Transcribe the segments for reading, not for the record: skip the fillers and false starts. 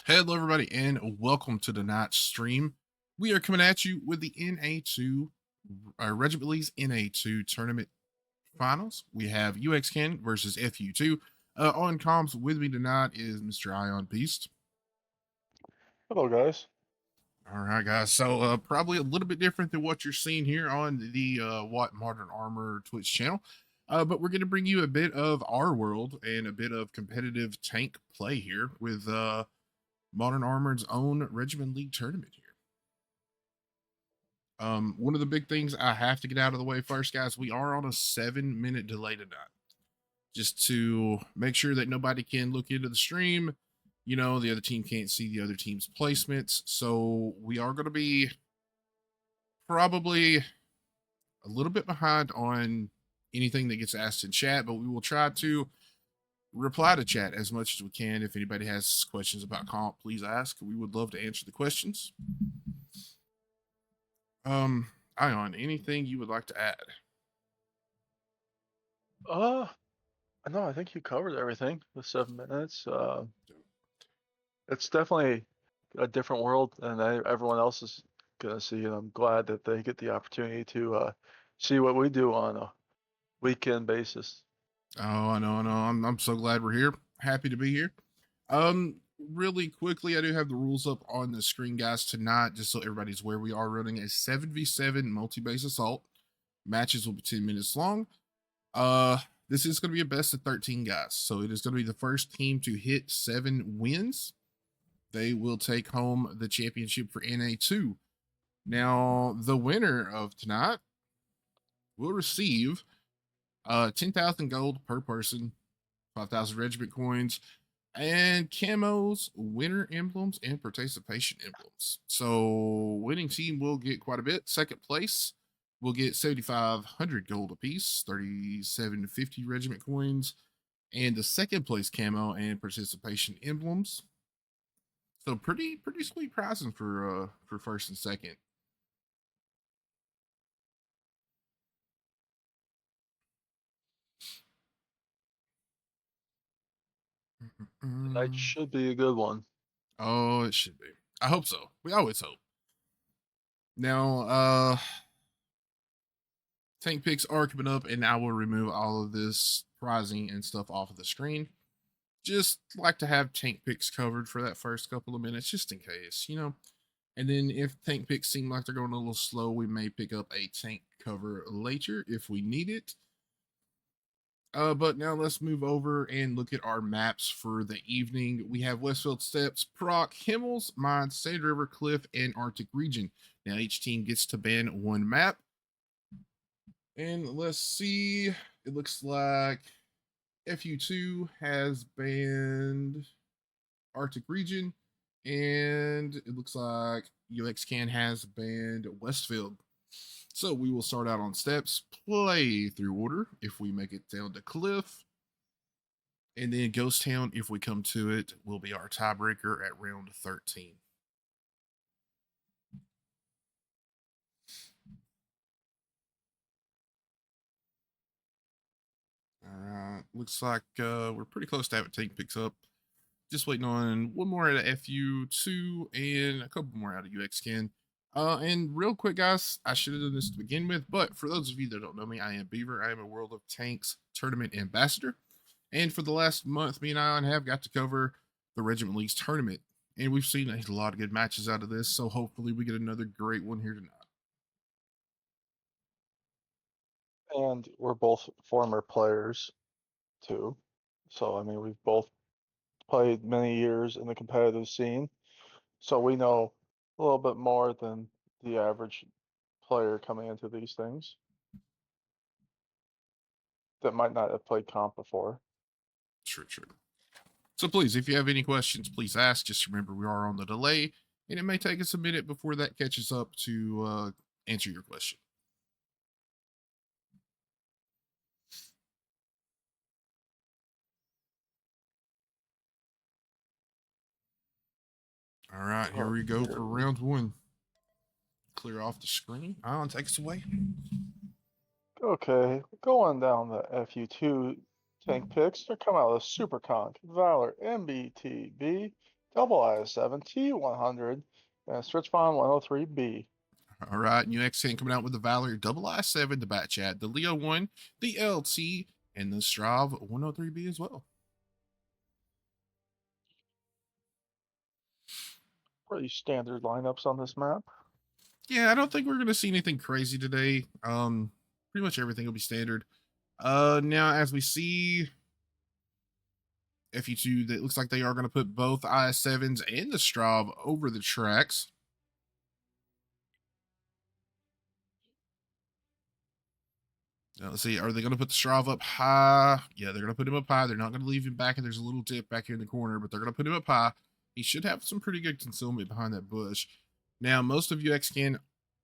Hello, everybody, and welcome to the night stream. We are coming at you with the NA2 Regiment League's NA2 tournament finals. We have UXCAN versus FU2. On comms with me tonight is Mr. Ion Beast. Hello, guys. All right, guys. So probably a little bit different than what you're seeing here on the WOT Modern Armor Twitch channel. But we're going to bring you a bit of our world and a bit of competitive tank play here with Modern Armored's own Regiment League tournament here. One of the big things I have to get out of the way first, guys, we are on a 7-minute delay tonight. Just to make sure that nobody can look into the stream. You know, the other team can't see the other team's placements. So we are going to be probably a little bit behind on anything that gets asked in chat, but we will try to reply to chat as much as we can. If anybody has questions about comp, please ask. We would love to answer the questions. Ion, anything you would like to add? No, I think you covered everything with 7 minutes. It's definitely a different world than everyone else is gonna see, and I'm glad that they get the opportunity to see what we do on a weekend basis. Oh, I know. I'm so glad we're here. Happy to be here. Really quickly, I do have the rules up on the screen, guys, tonight, just so everybody's aware. We are running a 7v7 multi-base assault. Matches will be 10 minutes long. This is going to be a best of 13, guys. So it is going to be the first team to hit 7 wins. They will take home the championship for NA2. Now, the winner of tonight will receive 10,000 gold per person, 5,000 regiment coins, and camos, winner emblems, and participation emblems. So winning team will get quite a bit. Second place will get 7,500 gold apiece, 3,750 regiment coins, and the second place camo and participation emblems. So pretty sweet pricing for first and second. Tonight should be a good one. Oh, it should be. I hope so. We always hope. Now, tank picks are coming up, and I will remove all of this prizing and stuff off of the screen. Just like to have tank picks covered for that first couple of minutes, just in case, you know. And then if tank picks seem like they're going a little slow, we may pick up a tank cover later if we need it. But now let's move over and look at our maps for the evening. We have Westfield Steps, Proc, Himmels, Mine, Sand River, Cliff, and Arctic Region. Now each team gets to ban one map. And let's see. It looks like FU2 has banned Arctic Region. And it looks like UXCAN has banned Westfield. So we will start out on steps, play through order if we make it down to Cliff. And then Ghost Town, if we come to it, will be our tiebreaker at round 13. All right. Looks like we're pretty close to having tank picks up. Just waiting on one more out of FU2 and a couple more out of UXCAN. And real quick, guys, I should have done this to begin with, but for those of you that don't know me, I am Beaver. I am a World of Tanks tournament ambassador. And for the last month, me and Ion have got to cover the Regiment League's tournament. And we've seen a lot of good matches out of this, so hopefully we get another great one here tonight. And we're both former players too. So I mean, we've both played many years in the competitive scene. So we know a little bit more than the average player coming into these things that might not have played comp before. True. So please, if you have any questions, please ask. Just remember we are on the delay, and it may take us a minute before that catches up to answer your question. All right, here we go for round one. Clear off the screen. Ion, take us away. Okay, going down the FU2 tank picks. They're coming out with Super Conk, Valor, MBTB, Double IS-7 T100 and Stretch Bomb 103B. All right, UXCAN coming out with the Valor Double I7, the Bat Chat, the Leo 1, the LT, and the Strav 103B as well. Pretty standard lineups on this map. Yeah, I don't think we're gonna see anything crazy today. Pretty much everything will be standard. Now as we see FU2, that looks like they are gonna put both IS7s and the Strav over the tracks. Now, let's see, are they going to put the Strav up high? Yeah, they're going to put him up high. They're not going to leave him back, and there's a little dip back here in the corner, but they're going to put him up high. He should have some pretty good concealment behind that bush. Now, most of UXCAN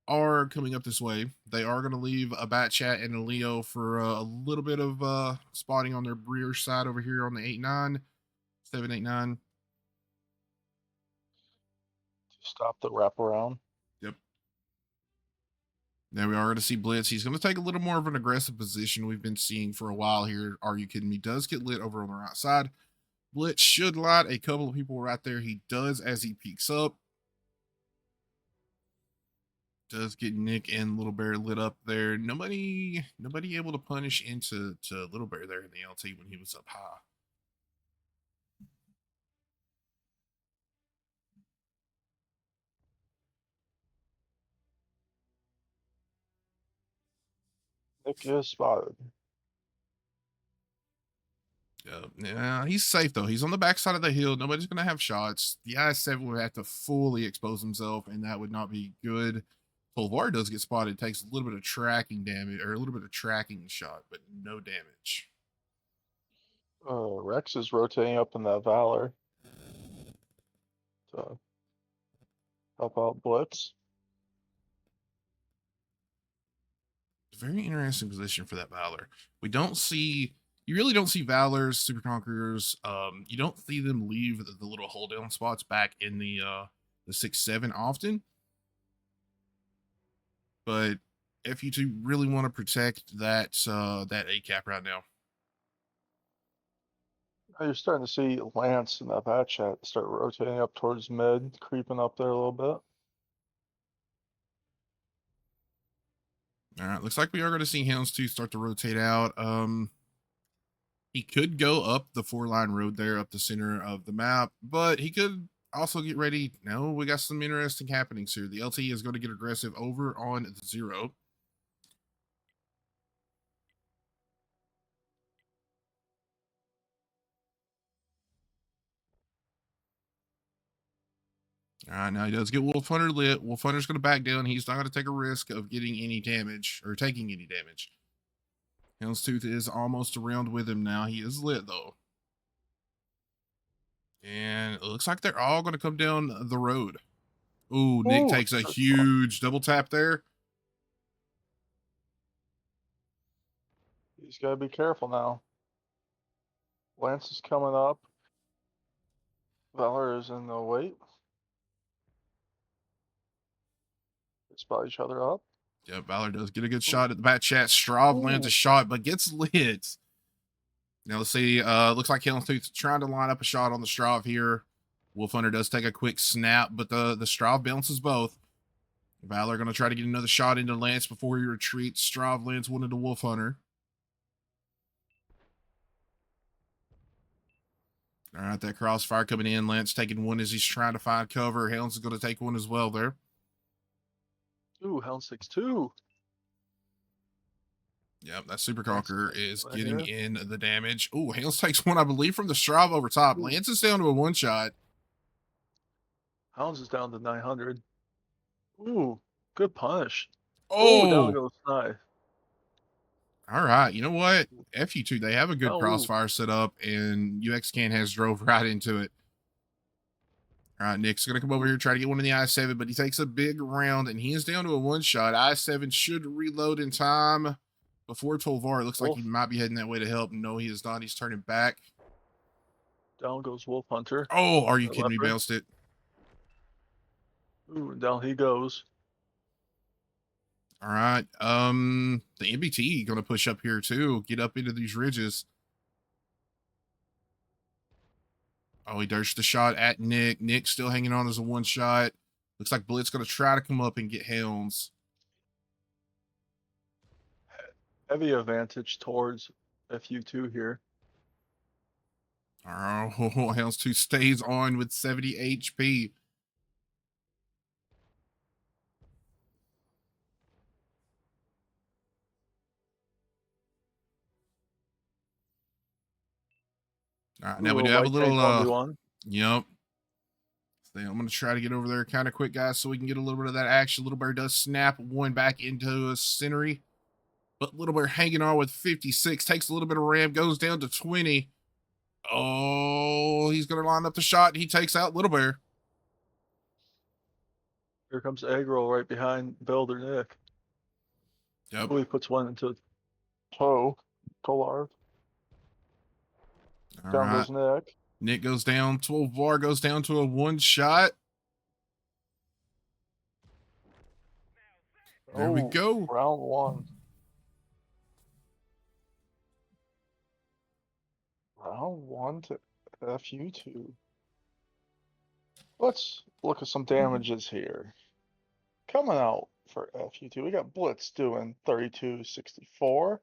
are coming up this way. They are going to leave a Bat Chat and a Leo for a little bit of spotting on their rear side over here on the 8-9, 7-8-9. Stop the wraparound. Yep. Now we are going to see Blitz. He's going to take a little more of an aggressive position we've been seeing for a while here. Are you kidding me? Does get lit over on the right side. Blitz should light a couple of people right there. He does as he peeks up. Does get Nick and Little Bear lit up there. Nobody able to punish into Little Bear there in the LT when he was up high. Nick is spotted. Yeah, he's safe though. He's on the backside of the hill. Nobody's gonna have shots. The I7 would have to fully expose himself, and that would not be good. Tolvar does get spotted, takes a little bit of tracking damage, or a little bit of tracking shot, but no damage. Rex is rotating up in that Valor to help out Blitz. Very interesting position for that Valor. You really don't see Valors, Super Conquerors. You don't see them leave the little hold down spots back in the 6-7 often. But if you two really want to protect that A cap right now. You're starting to see Lance and that Bat Chat start rotating up towards mid, creeping up there a little bit. All right, looks like we are going to see Houndstooth start to rotate out. He could go up the 4-line road there, up the center of the map, but he could also get ready. No, we got some interesting happenings here. The LT is going to get aggressive over on the 0. All right, now he does get Wolf Hunter lit. Wolf Hunter's going to back down. He's not going to take a risk of getting any damage or taking any damage. Houndstooth is almost around with him now. He is lit though. And it looks like they're all going to come down the road. Ooh, Nick takes a huge double tap there. He's got to be careful now. Lance is coming up. Valor is in the wait. They spot each other up. Yeah, Valor does get a good shot at the Bat Chat. Strav lands a shot, but gets lit. Now let's see. Looks like Houndstooth trying to line up a shot on the Strav here. Wolf Hunter does take a quick snap, but the Strav bounces both. Valor going to try to get another shot into Lance before he retreats. Strav lands one into Wolf Hunter. All right, that crossfire coming in. Lance taking one as he's trying to find cover. Hounds is going to take one as well there. Ooh, Hound 6-2. Yep, that Super Conqueror is getting in the damage. Ooh, Hounds takes one, I believe, from the Strav over top. Ooh. Lance is down to a one-shot. Hounds is down to 900. Ooh, good punish. Oh, down goes Snipe. All right, you know what? FU2, they have a good crossfire set up, and UXCAN has drove right into it. All right, Nick's going to come over here, try to get one in the I7, but he takes a big round, and he is down to a one-shot. I7 should reload in time before Tolvar. It looks like he might be heading that way to help. No, he is not. He's turning back. Down goes Wolf Hunter. Oh, are you kidding me? Bounced it. Ooh, down he goes. All right. The MBT going to push up here too. Get up into these ridges. Oh, he dashed the shot at Nick. Nick still hanging on as a one shot. Looks like Blitz going to try to come up and get Helms. Heavy advantage towards FU2 here. Oh, Helms 2 stays on with 70 HP. All right, now we do have a light tank little, 1v1. yep. So I'm going to try to get over there kind of quick, guys, so we can get a little bit of that action. Little Bear does snap one back into a Century, but Little Bear hanging on with 56, takes a little bit of ram, goes down to 20. Oh, he's going to line up the shot. He takes out Little Bear. Here comes Aggro right behind Builder Nick. Yep. Oh, he puts one into toe. Kolar. All Down right. goes Nick. Nick goes down. 12 VAR goes down to a one shot. There we go. Round one. Round one to FU2. Let's look at some damages here. Coming out for FU2, we got Blitz doing 3264.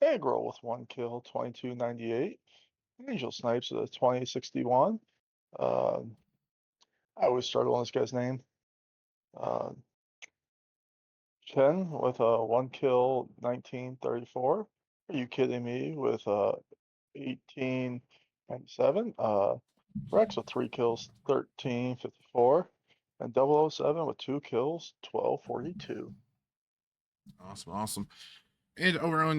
Aggro with 1 kill, 2298. Angel Snipes with a 2061. I always struggle on this guy's name. Chen with a 1 kill, 1934. Are you kidding me? With 1897. Rex with 3 kills, 1354. And 007 with 2 kills, 1242. Awesome. And over on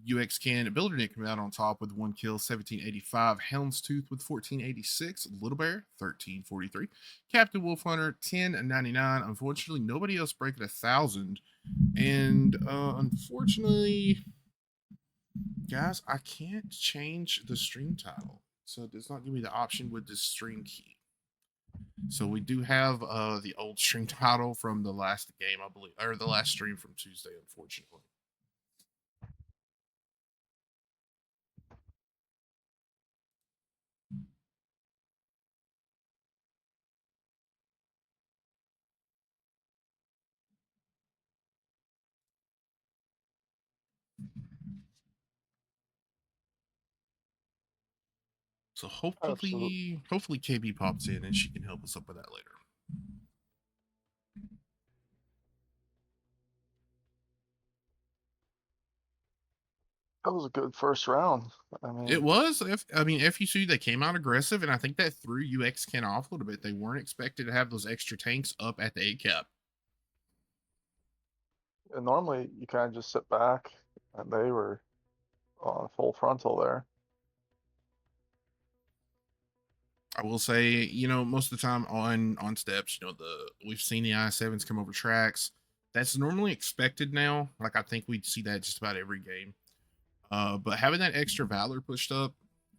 UXCAN, Builder Nick coming out on top with 1 kill, 1785. Houndstooth with 1486. Little Bear, 1343. Captain Wolf Hunter, 1099. Unfortunately, nobody else breaking 1,000. And unfortunately, guys, I can't change the stream title. So it does not give me the option with this stream key. So we do have the old stream title from the last game, I believe, or the last stream from Tuesday, unfortunately. So hopefully KB pops in and she can help us up with that later. That was a good first round. I mean, It was. FU2, they came out aggressive, and I think that threw UXCAN off a little bit. They weren't expected to have those extra tanks up at the 8 cap. and normally you kind of just sit back, and they were on full frontal there. I will say, most of the time on steps, we've seen the I7s come over tracks. That's normally expected now. Like, I think we'd see that just about every game. But having that extra Valor pushed up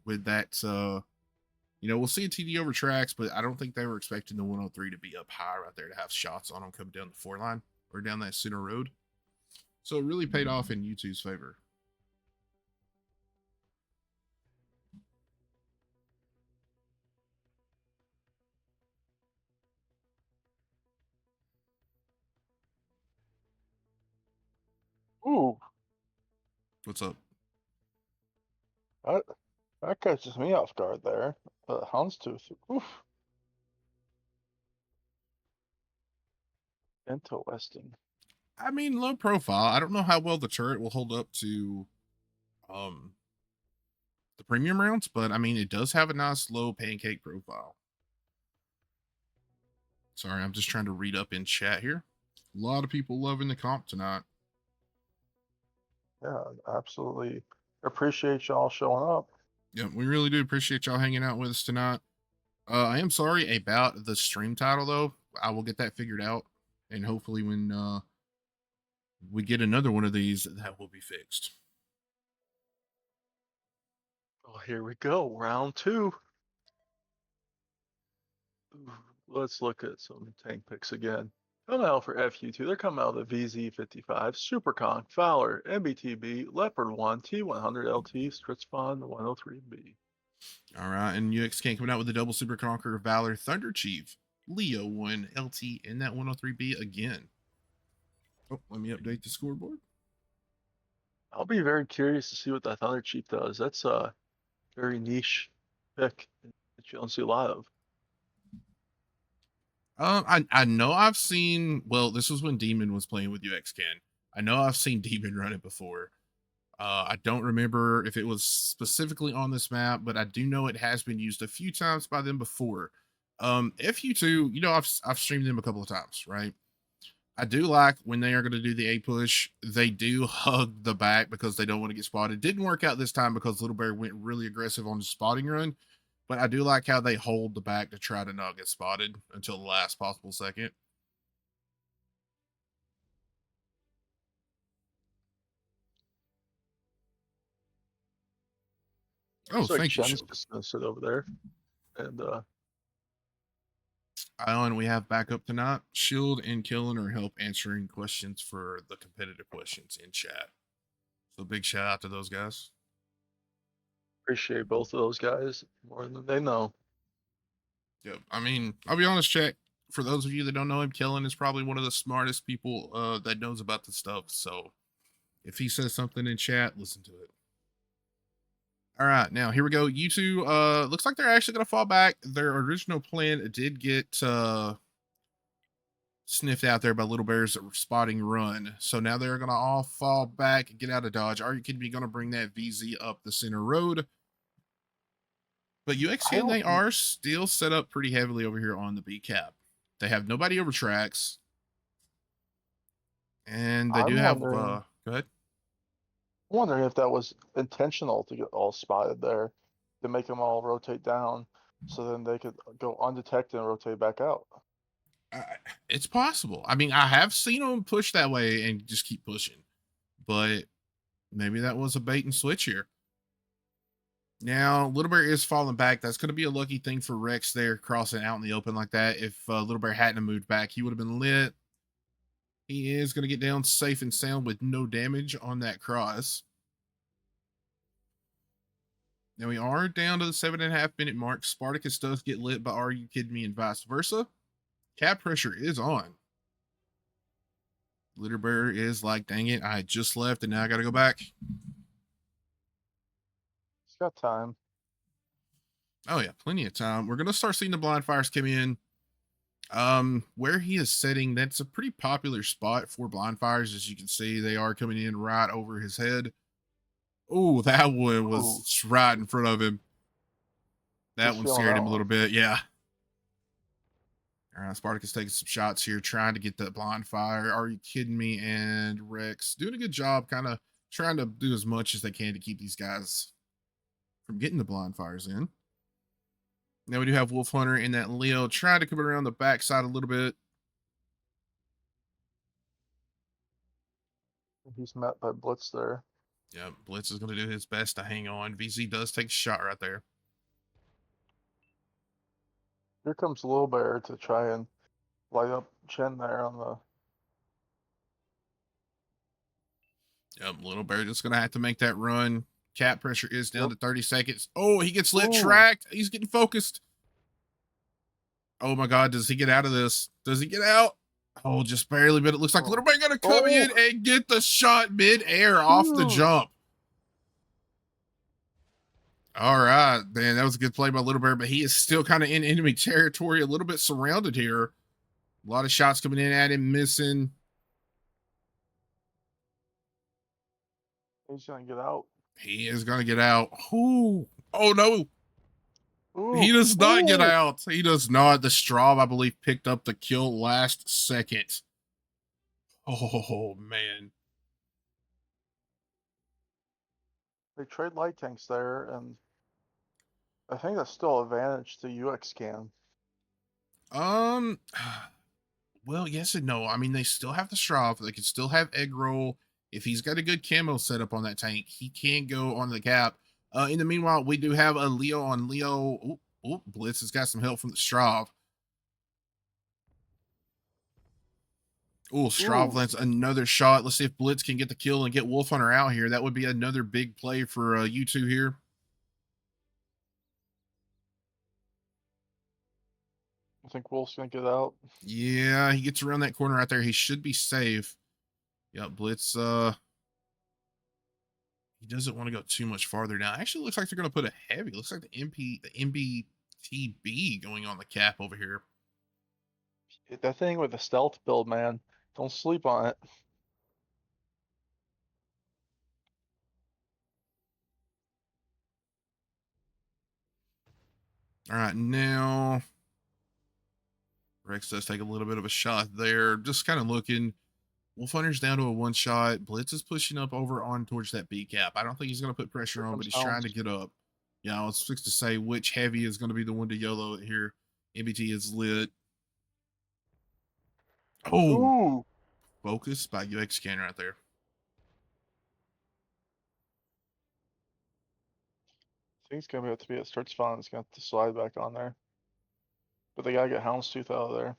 with that, we'll see a TD over tracks, but I don't think they were expecting the 103 to be up high right there to have shots on them coming down the 4 line or down that center road. So it really paid off in U2's favor. Ooh. What's up? That catches me off guard there. Houndstooth. Oof. Interesting. I mean, low profile. I don't know how well the turret will hold up to the premium rounds, but I mean, it does have a nice low pancake profile. Sorry, I'm just trying to read up in chat here. A lot of people loving the comp tonight. Yeah, absolutely. Appreciate y'all showing up. Yeah, we really do appreciate y'all hanging out with us tonight. I am sorry about the stream title, though. I will get that figured out, and hopefully when we get another one of these, that will be fixed. Oh, here we go. Round two. Let's look at some tank picks again. Coming out for FU2, they're coming out of the VZ55, Superconk, Fowler, MBTB, Leopard 1, T100 LT, Stritzbond 103B. All right, and UXCAN coming out with the double Super Conqueror Valor Thunder Chief, Leo 1 LT, and that 103B again. Oh, let me update the scoreboard. I'll be very curious to see what that Thunder Chief does. That's a very niche pick that you don't see a lot of. I know I've seen. Well, this was when Demon was playing with UXCAN. I know I've seen Demon run it before. I don't remember if it was specifically on this map, but I do know it has been used a few times by them before. FU2, you know, I've streamed them a couple of times, right? I do like when they are going to do the A push, they do hug the back because they don't want to get spotted. Didn't work out this time because Little Bear went really aggressive on the spotting run, but I do like how they hold the back to try to not get spotted until the last possible second. Oh, Looks like thank you, Chen's Shield. just gonna sit over there, and Island, we have backup tonight. Shield and Killen are help answering questions for the competitive questions in chat. So big shout out to those guys. appreciate both of those guys more than they know. Yep. I mean, I'll be honest, chat. For those of you that don't know him, Killen is probably one of the smartest people that knows about this stuff. So if he says something in chat, listen to it. All right, now here we go. You two, looks like they're actually gonna fall back. Their original plan did get sniffed out there by Little Bear's spotting run. So now they're gonna all fall back and get out of dodge. Are you kidding me? Gonna bring that VZ up the center road. But UXCAN, they are still set up pretty heavily over here on the B cap. They have nobody over tracks. And they do have go ahead. I'm wondering if that was intentional to get all spotted there, to make them all rotate down, so then they could go undetected and rotate back out. It's possible. I mean, I have seen them push that way and just keep pushing, but maybe that was a bait and switch here. Now, Little Bear is falling back. That's going to be a lucky thing for Rex there, crossing out in the open like that. If Little Bear hadn't moved back, he would have been lit. He is going to get down safe and sound with no damage on that cross. Now we are down to the 7.5 minute mark. Spartacus does get lit by Are You Kidding Me and vice versa. Cap pressure is on. Little Bear is like, dang it, I just left and now I got to go back. He's got time. Oh yeah, plenty of time. We're going to start seeing the blind fires come in. Where he is sitting, that's a pretty popular spot for blind fires. As you can see, they are coming in right over his head. Oh, that one was right in front of him. That one scared him a little bit. Yeah. All right, Spartacus taking some shots here, trying to get that blind fire. Are you kidding me? And Rex doing a good job, kind of trying to do as much as they can to keep these guys from getting the blind fires in. Now we do have Wolf Hunter and that Leo trying to come around the backside a little bit. He's met by Blitz there. Yeah, Blitz is going to do his best to hang on. VZ does take a shot right there. Here comes Little Bear to try and light up Chen there on the... Yep, Little Bear just going to have to make that run. Cap pressure is down to 30 seconds. Oh, he gets lit tracked. He's getting focused. Oh my God, does he get out of this? Does he get out? Oh, just barely, but it looks like Little Bear going to come in and get the shot mid-air off the jump. All right, man, that was a good play by Little Bear, but he is still kind of in enemy territory, a little bit surrounded here. A lot of shots coming in at him, missing. He's going to get out. He is going to get out. Ooh. Oh, no. Ooh. He does not get out. He does not. The Straw, I believe, picked up the kill last second. Oh, man. They trade light tanks there, and I think that's still an advantage to UXCAN. Well, yes and no. I mean, they still have the Straw. They can still have Egg Roll. If he's got a good camo set up on that tank, he can go on the cap. In the meanwhile, we do have a Leo on Leo. Oh, Blitz has got some help from the Strav. Oh, Strav lands another shot. Let's see if Blitz can get the kill and get Wolf Hunter out here. That would be another big play for you two here. think Wolf's gonna get out. Yeah, he gets around that corner right there. He should be safe. Yep, Blitz, he doesn't want to go too much farther now. Actually, looks like they're going to put a heavy. Looks like the MBTB going on the cap over here. That thing with the stealth build, man. Don't sleep on it. All right, now Rex does take a little bit of a shot there. Just kind of looking. Wolf Hunter's down to a one shot. Blitz is pushing up over on towards that B cap. I don't think he's going to put pressure Here on, but comes he's trying Hounds. to get up. Yeah, I was fixed to say which heavy is going to be the one to YOLO it here. MBT is lit. Oh, Ooh! focus by UXCAN right there. I think it's gonna have to be at start spawn. It's gonna have to slide back on there. But they gotta get Houndstooth out of there.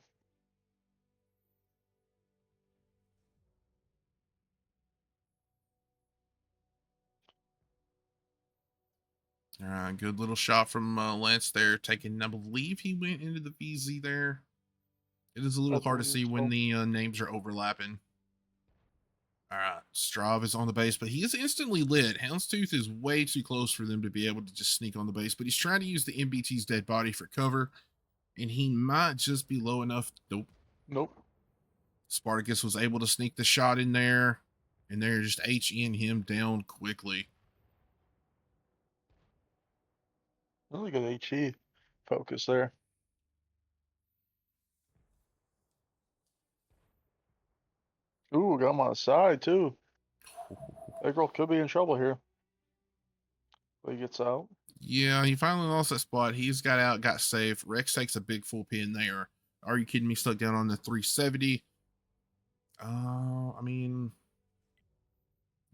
All right, good little shot from Lance there. Taking, I believe he went into the VZ there. It is a I little hard to believe see when so. the names are overlapping. All right, Strav is on the base, but he is instantly lit. Houndstooth is way too close for them to be able to just sneak on the base, but he's trying to use the MBT's dead body for cover, and he might just be low enough. Nope. Nope. Spartacus was able to sneak the shot in there, and they're just HEing him down quickly. Really good HE focus there. Ooh, got him on the side too. That girl could be in trouble here. But he gets out. Yeah, he finally lost that spot. He's got out, got safe. Rex takes a big full pin there. Are you kidding me? Stuck down on the 370. I mean,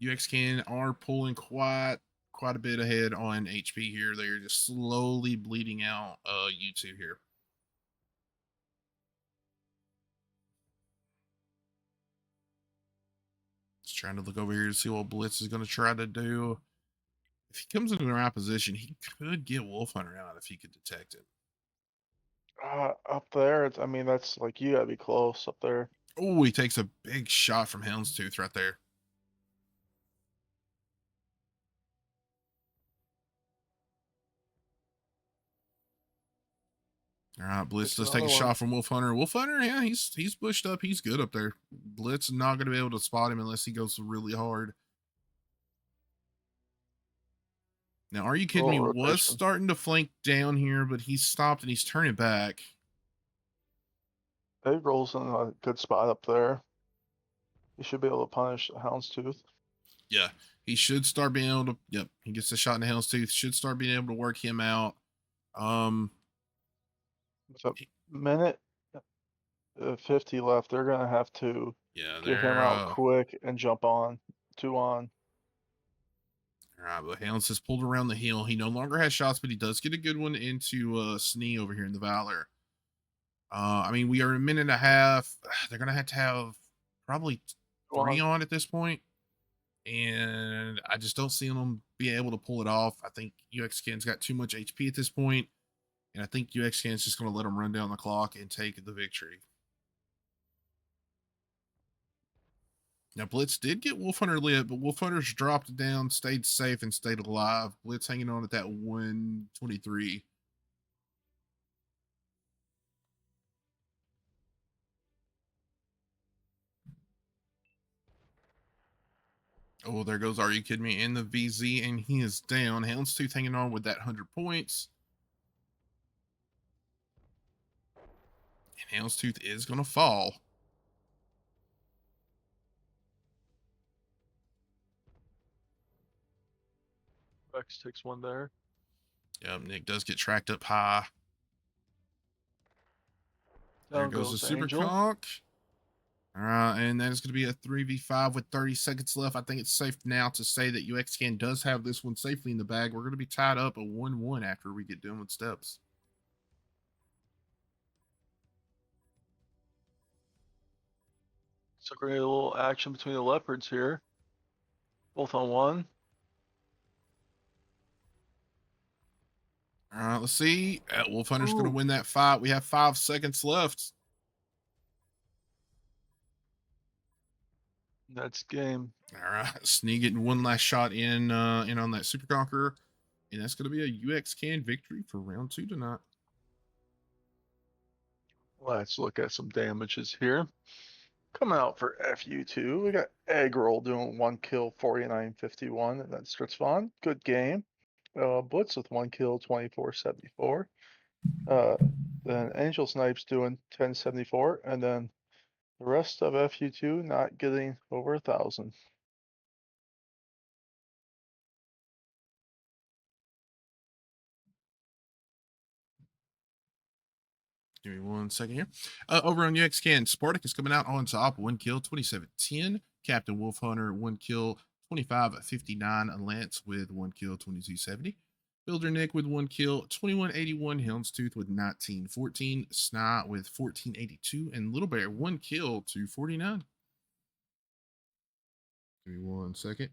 UXCAN are pulling quite a bit ahead on HP here. They're just slowly bleeding out U2 here. Just trying to look over here to see what Blitz is going to try to do. If he comes into the right position, he could get Wolf Hunter out if he could detect it. Up there, I mean, that's like, you gotta be close up there. Oh, he takes a big shot from Houndstooth right there. All right, Blitz Takes does take a another one. shot from Wolf Hunter. Wolf Hunter, yeah, he's bushed up. He's good up there. Blitz is not going to be able to spot him unless he goes really hard. Now, are you kidding Oh, me? Was rotation. starting to flank down here, but he's stopped and he's turning back. He rolls in a good spot up there. He should be able to punish Houndstooth. Yeah, he should start being able to. Yep, he gets a shot in the Houndstooth. Should start being able to work him out. With a minute 50 left, they're gonna have to Yeah, get him they're out quick and jump on. 2 on. all right, but Hounds has pulled around the hill. He no longer has shots, but he does get a good one into Snee over here in the Valor. I mean, we are a minute and a half. They're gonna have to have probably 2 3 on. on at this point, and I just don't see them be able to pull it off. I think UXCAN's got too much HP at this point, and I think UXCAN's just gonna let them run down the clock and take the victory. Now, Blitz did get Wolf Hunter lit, but Wolf Hunter's dropped down, stayed safe, and stayed alive. Blitz hanging on at that 123. Oh, there goes Are You Kidding Me in the VZ, and he is down. Houndstooth hanging on with that 100 points. And Houndstooth is going to fall. Rex takes one there. Yep, Nick does get tracked up high. There Down goes the goes Super Angel. Conk. All right, and that is going to be a 3v5 with 30 seconds left. I think it's safe now to say that UXCAN does have this one safely in the bag. We're going to be tied up a 1-1 after we get done with steps. So we're gonna get a little action between the leopards here. Both on one. All All right, let's see. Wolf Hunter's going to Ooh, win that fight. We have 5 seconds left. that's game. All right, Snee getting one last shot in on that Super Conqueror, and that's going to be a UXCAN victory for round 2 tonight. Let's look at some damages here. Coming out for FU2, we got Egg Roll doing 1 kill, 49.51, and then Stritzvon, good game. Blitz with 1 kill, 24.74. Then Angel Snipes doing 10.74, and then the rest of FU2 not getting over 1,000. Give me 1 second here. Over on UXCAN, Spartak is coming out on top, 1 kill, 27.10. Captain Wolf Hunter, 1 kill, 25.59. Lance with 1 kill, 22.70. Builder Nick with 1 kill, 21.81. Helmstooth with 19.14. Snot with 14.82. And Little Bear, 1 kill, 2.49. Give me 1 second.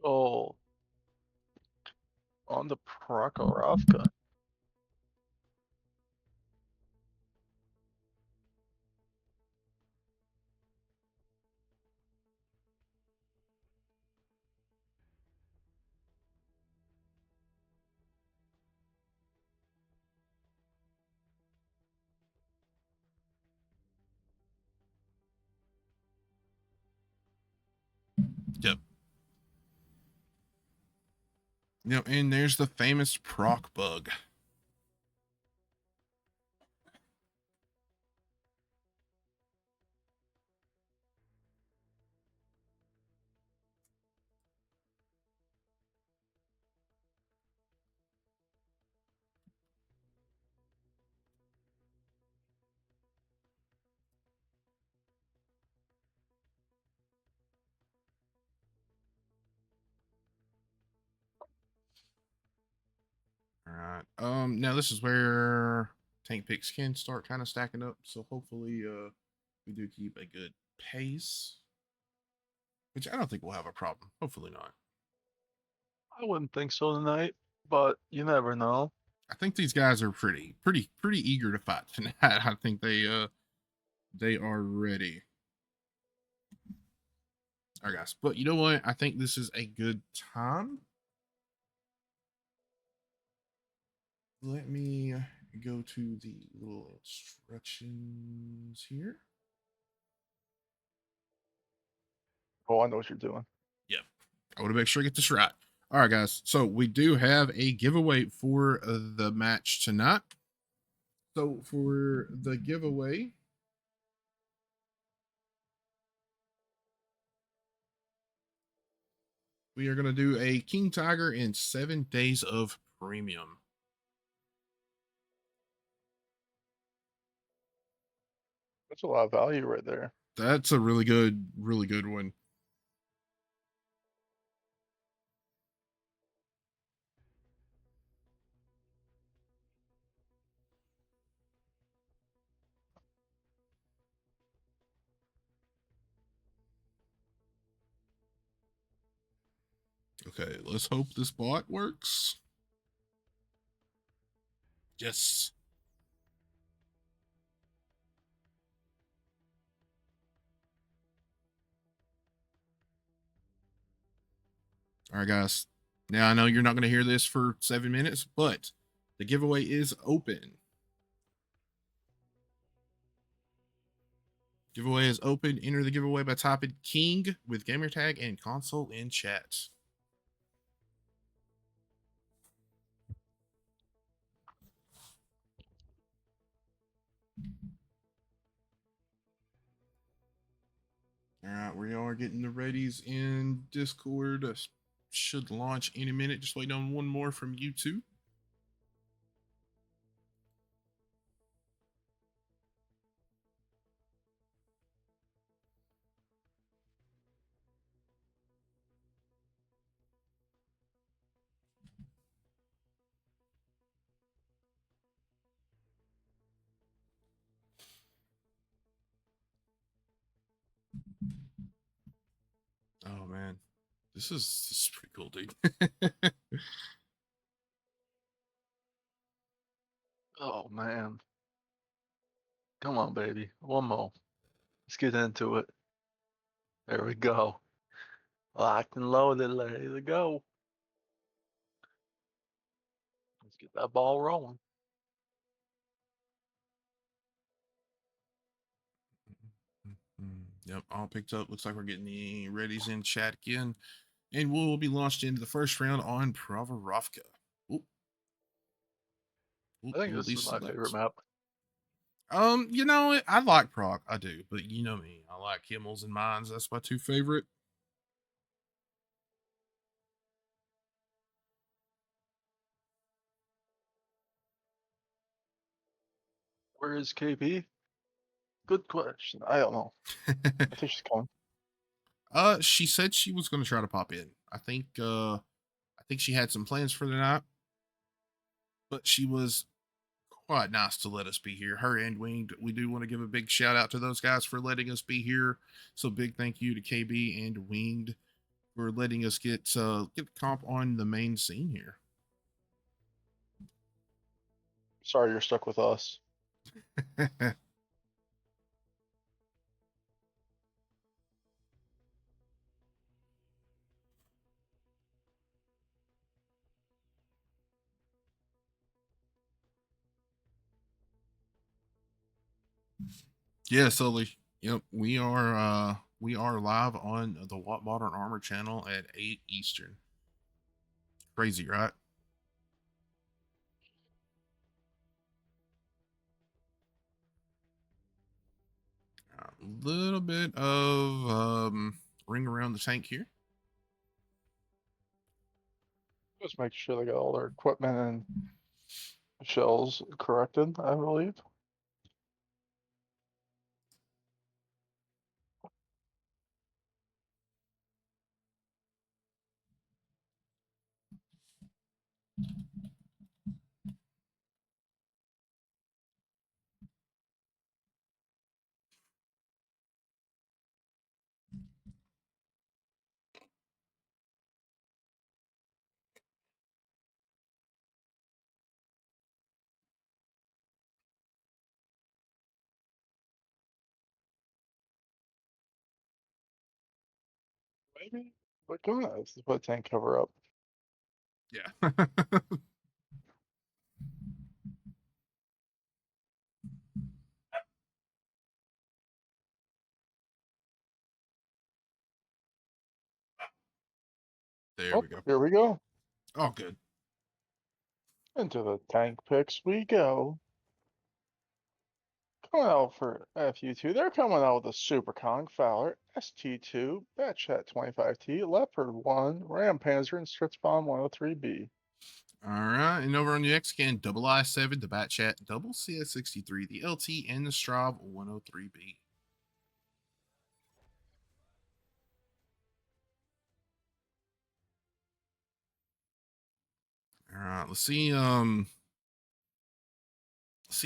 Oh, on the Prokhorovka. Yep. Yep, and there's the famous proc bug. All right. Now this is where tank picks can start kind of stacking up. So hopefully, we do keep a good pace, which I don't think we'll have a problem. Hopefully not. I wouldn't think so tonight, but you never know. I think these guys are pretty eager to fight tonight. I think they are ready. All right, guys. But you know what? I think this is a good time. Let me go to the little instructions here. Oh, I know what you're doing. Yep. I want to make sure I get this right. All right, guys. So we do have a giveaway for the match tonight. So for the giveaway, we are going to do a King Tiger in 7 days of premium. That's a lot of value right there. That's a really good one. Okay, let's hope this bot works. Yes. All right, guys. Now I know you're not going to hear this for 7 minutes, but the giveaway is open. Giveaway is open. Enter the giveaway by typing King with gamertag and console in chat. All right, we are getting the readies in Discord. Should launch any minute. Just waiting on one more from you two. Oh man, this is pretty cool, dude. Oh man. Come on, baby. One more. Let's get into it. There we go. Locked and loaded. Ready to go. Let's get that ball rolling. Yep, all picked up. Looks like we're getting the readies in chat again. And we'll be launched into the first round on Prokhorovka. Ooh, I think ooh, this these is my favorite selects. map. You know, I like Proc, I do, but you know me, I like Himmels and Mines. That's my two favorite. Where is KP? Good question. I don't know. I think she's coming. She said she was going to try to pop in. I think she had some plans for the night, but she was quite nice to let us be here. Her and Winged, we do want to give a big shout out to those guys for letting us be here. So big thank you to KB and Winged for letting us get comp on the main scene here. Sorry you're stuck with us. Yeah, Sully. Yep, we are live on the What Modern Armor channel at 8 Eastern. Crazy, right? A little bit of ring around the tank here. Just make sure they got all their equipment and shells corrected, I believe. Maybe. But come on, let's put tank cover up. Yeah. There Oh, we go. here we go. Oh, good. Into the tank picks we go. Coming out for FU2, they're coming out with a Super Kong Fowler, ST2, Batchat 25T, Leopard 1, Ram Panzer, and Stritz Bomb 103B. All right, and over on the UXCAN, double I7, the Batchat, double CS63, the LT, and the Straub 103B. All right, let's see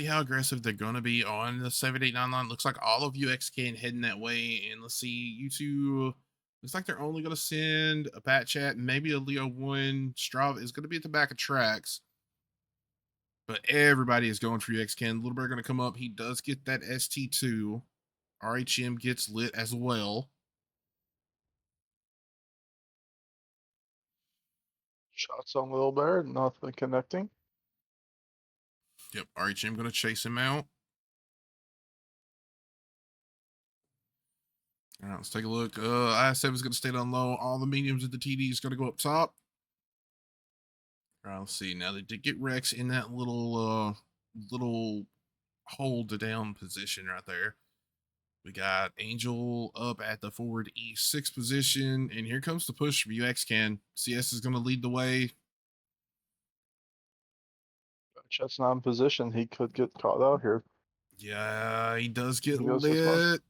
how aggressive they're going to be on the 789 line. Looks like all of UXCAN heading that way, and let's see, you two. Looks like they're only going to send a Batchat and maybe a Leo 1. Straub is going to be at the back of tracks. But everybody is going for UXCAN. Little Bear going to come up. He does get that ST2. RHM gets lit as well. Shots on Little Bear, nothing connecting. Yep, RHM going to chase him out. All right, let's take a look. I7 is going to stay down low. All the mediums of the TD is going to go up top. All right, let's see. Now they did get Rex in that little hold down position right there. We got Angel up at the forward E6 position, and here comes the push from UXCAN. CS is going to lead the way. Chet's not in position. He could get caught out here. Yeah, he does get He goes this one. lit.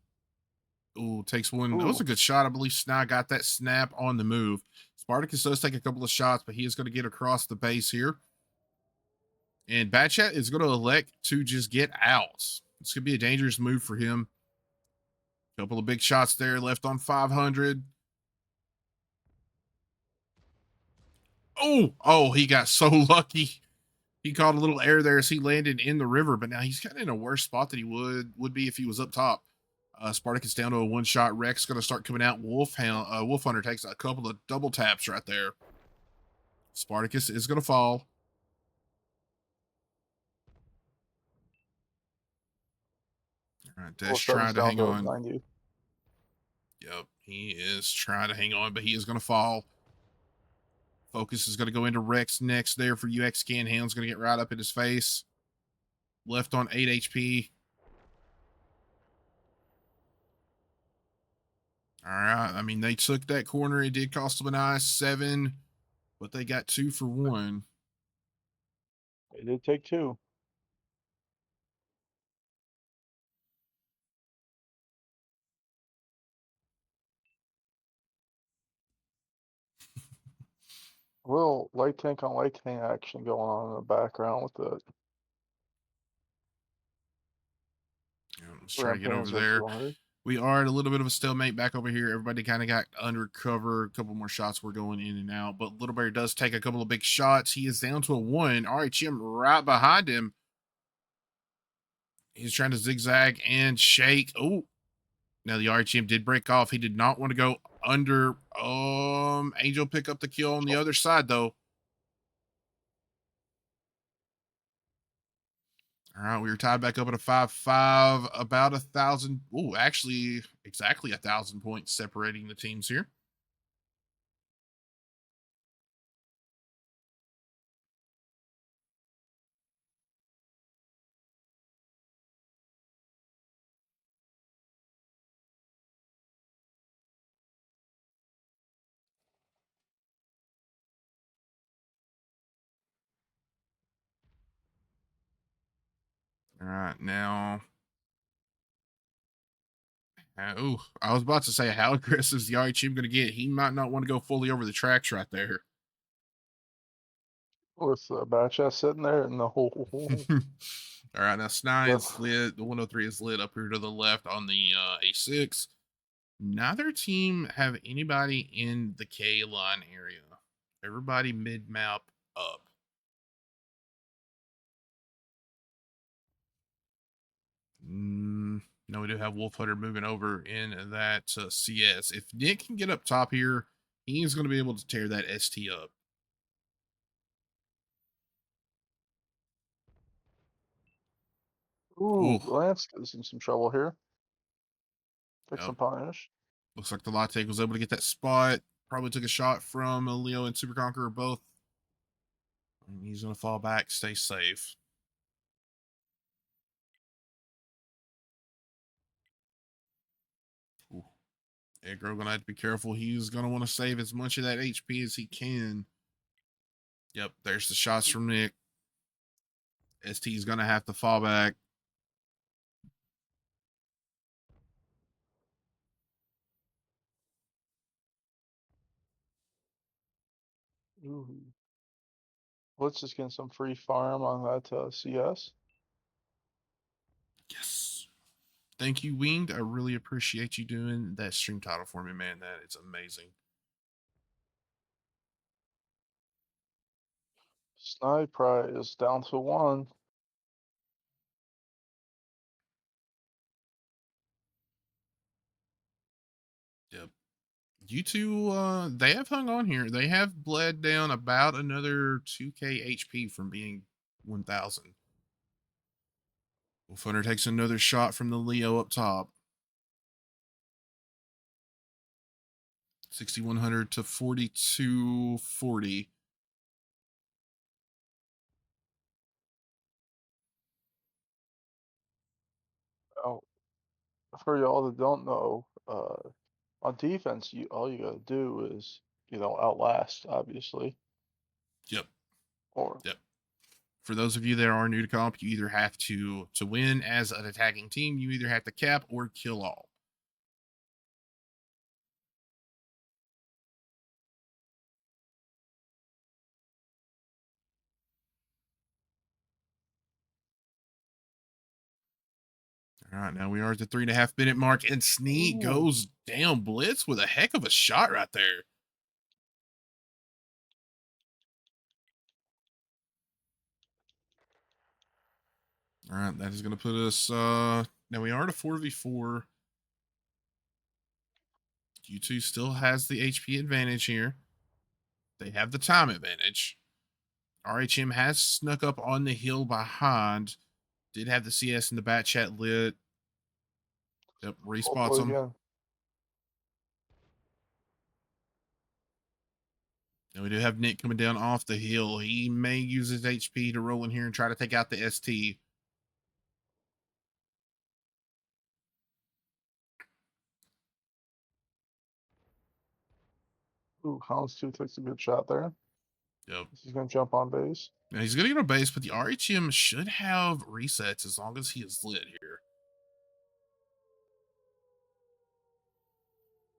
Ooh, takes one. That was Ooh, a good shot. I believe Sny got that snap on the move. Spartacus does take a couple of shots, but he is going to get across the base here. And Batchat is going to elect to just get out. This could be a dangerous move for him. Couple of big shots there, left on 500. Oh, he got so lucky. He caught a little air there as he landed in the river, but now he's kind of in a worse spot than he would be if he was up top. Spartacus down to a one shot. Rex going to start coming out. Wolf Hunter takes a couple of double taps right there. Spartacus is going to fall. All right, Dash trying 07's to down hang to on. 90. Yep, he is trying to hang on, but he is going to fall. Focus is going to go into Rex next there for UXCAN. Hound's going to get right up in his face. Left on 8 HP. All right. I mean, they took that corner. It did cost them a nice 7, but they got 2 for 1. They did take 2. Little light tank on light tank action going on in the background with the Yeah, let's try to get over Rampans are there. 200. We are at a little bit of a stalemate back over here. Everybody kind of got under cover. A couple more shots were going in and out, but Little Bear does take a couple of big shots. He is down to a 1. RHM right behind him. He's trying to zigzag and shake. Oh, now the RHM did break off. He did not want to go under. Angel pick up the kill on the other side though. All right, we were tied back up at a 5-5, about 1,000. Oh, actually, exactly 1,000 points separating the teams here. All right, now. I was about to say, how aggressive is the RHM going to get? He might not want to go fully over the tracks right there. With Batchat sitting there in the hole. All right, now Sny But is lit. The 103 is lit up here to the left on the A6. Neither team have anybody in the K line area. Everybody mid map up. No, we do have Wolf Hunter moving over in that CS. If Nick can get up top here, he's going to be able to tear that ST up. ooh, Oh, Lance is in some trouble here. Take yep. some punish. Looks like the Latte was able to get that spot. Probably took a shot from Leo and Super Conqueror both. And he's going to fall back, stay safe. Ooh. Aggro going to have to be careful. He's going to want to save as much of that HP as he can. Yep, there's the shots from Nick. ST is going to have to fall back. Ooh. Let's just get some free farm on that CS. Yes. Thank you, Winged. I really appreciate you doing that stream title for me, man. That is amazing. Sniper is down to 1. Yep. You two, they have hung on here. They have bled down about another 2k HP from being 1,000. Wolf Hunter takes another shot from the Leo up top. 6,100 to 4,240. Oh, for y'all that don't know, on defense, all you gotta do is, outlast, obviously, Yep. or Yep. For those of you that are new to comp, you either have to win as an attacking team, you either have to cap or kill all. All right, now we are at the 3.5 minute mark, and Sneak ooh, goes down Blitz with a heck of a shot right there. All right, that is going to put us. Now we are at a 4v4. U2 still has the HP advantage here. They have the time advantage. RHM has snuck up on the hill behind. Did have the CS in the bat chat lit. Yep, respots hopefully them. again. And we do have Nick coming down off the hill. He may use his HP to roll in here and try to take out the ST. Ooh, Houndstooth takes a good shot there. Yep. He's gonna jump on base. Now he's going to get on base, but the RHM should have resets as long as he is lit here.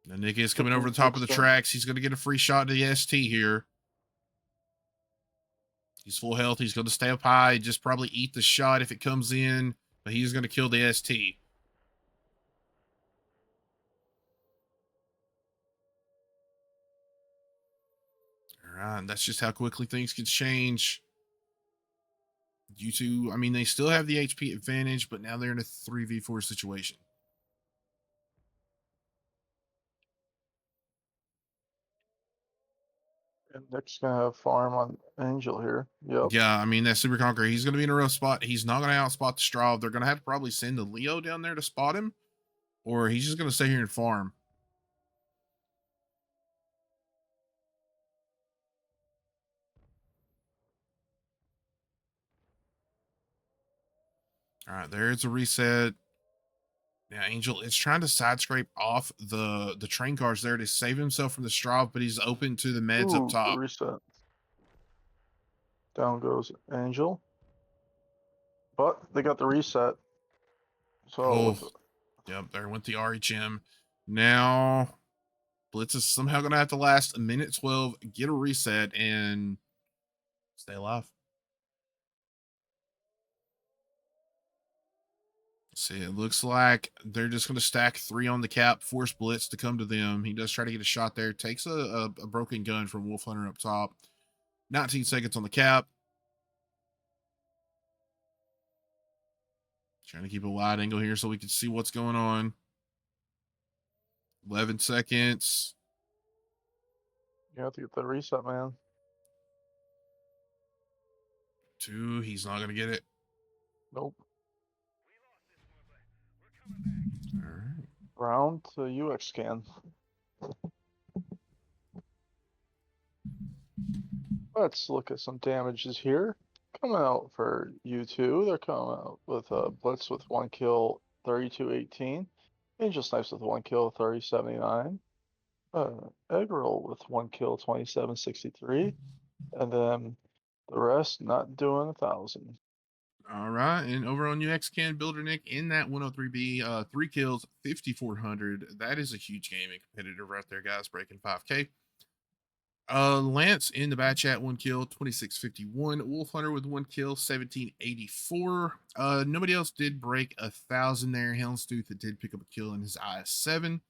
Now Nick is coming over the top of the tracks. He's going to get a free shot to the ST here. He's full health. He's going to stay up high. Just probably eat the shot if it comes in, but he's going to kill the ST. All right, that's just how quickly things can change. U2, I mean, they still have the HP advantage, but now they're in a 3v4 situation. And Nick's gonna have farm on Angel here. Yep. Yeah, I mean, that Super Conqueror, he's going to be in a rough spot. He's not going to outspot the Strav. They're going to have to probably send the Leo down there to spot him, or he's just going to stay here and farm. All right, there's a reset. Now Angel is trying to side scrape off the train cars there to save himself from the Strav, but he's open to the meds up Ooh, the top. reset. Down goes Angel. But they got the reset. So Oh, with yep, there went the RHM. Now Blitz is somehow going to have to last a minute 12, get a reset, and stay alive. See, it looks like they're just going to stack 3 on the cap, force Blitz to come to them. He does try to get a shot there, takes a broken gun from Wolf Hunter up top. 19 seconds on the cap. Trying to keep a wide angle here so we can see what's going on. 11 seconds. you have to get the reset, man. 2, he's not going to get it. Nope. All right. Round to UXCAN. Let's look at some damages here. Coming out for U2, they're coming out with Blitz with 1 kill, 3218. Angel Snipes with 1 kill, 3079. Egg Roll with 1 kill, 2763. And then the rest not doing 1,000. All right. And over on UXCAN, Builder Nick in that 103B, 3 kills, 5,400. That is a huge gaming competitor right there, guys, breaking 5K. Lance in the bat chat, 1 kill, 2651. Wolf Hunter with 1 kill, 1784. Nobody else did break 1,000 there. Houndstooth did pick up a kill in his IS7.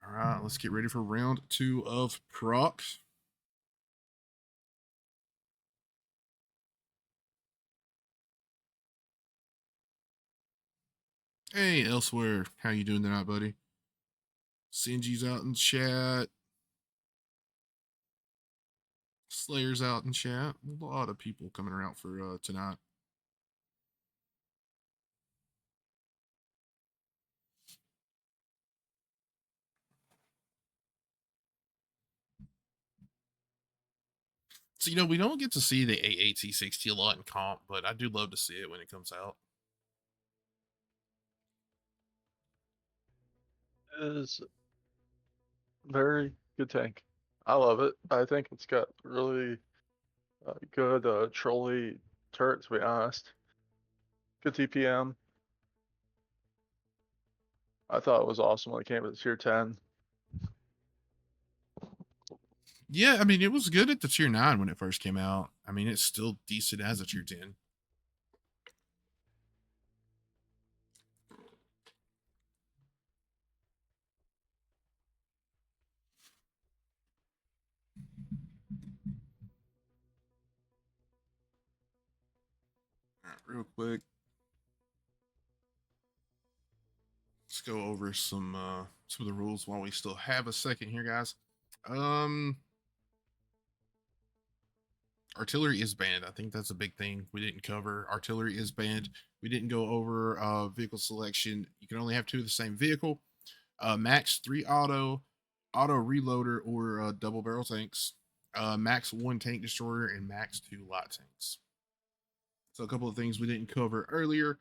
All right, let's get ready for round 2 of Proc. Hey, Elsewhere, how you doing tonight, buddy? Sinji's out in chat. Slayer's out in chat. A lot of people coming around for tonight. So, we don't get to see the AAT60 a lot in comp, but I do love to see it when it comes out. is very good tank. I love it. I think it's got really good trolley turret, to be honest. Good TPM. I thought it was awesome when it came with the tier 10. Yeah, I mean, it was good at the tier 9 when it first came out. I mean, it's still decent as a tier 10. All right, real quick. Let's go over some of the rules while we still have a second here, guys. Artillery is banned. I think that's a big thing we didn't cover. Artillery is banned. We didn't go over vehicle selection. You can only have 2 of the same vehicle. Max 3 auto reloader, or double barrel tanks. Max 1 tank destroyer, and max 2 light tanks. So a couple of things we didn't cover earlier.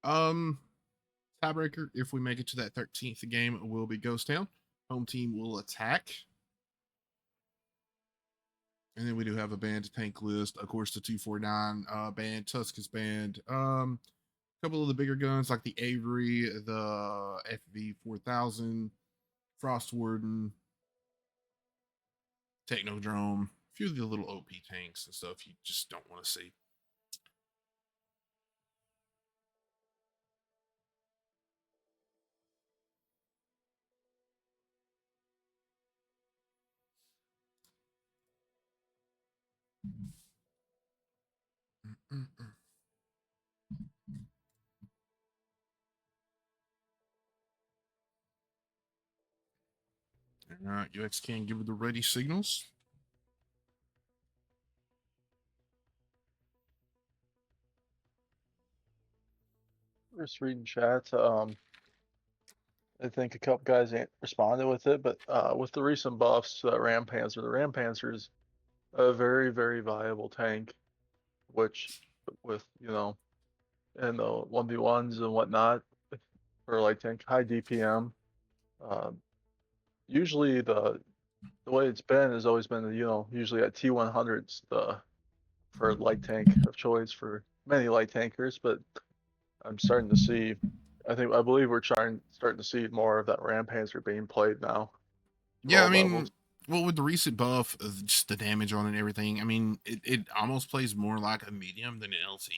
Tiebreaker, if we make it to that 13th game, it will be Ghost Town. Home team will attack. And then we do have a banned tank list. Of course, the 249 banned, Tusk is banned. A couple of the bigger guns like the Avery, the FV4000, Frost Warden, Technodrome, a few of the little OP tanks and stuff you just don't want to see. All right, UXCAN, give it the ready signals. Just reading chat. I think a couple guys ain't responded with it, but with the recent buffs to that Ram Panzer, the Ram Panzer is a very, very viable tank, which with, and the 1v1s and whatnot, for like tank high DPM. Usually the way it's been has always been, usually at T100s, the for light tank of choice for many light tankers, but I'm starting to see, I believe we're starting to see more of that Ram Panzer being played now. Yeah, I All mean, levels. well, with the recent buff, just the damage on it and everything, I mean, it almost plays more like a medium than an LT.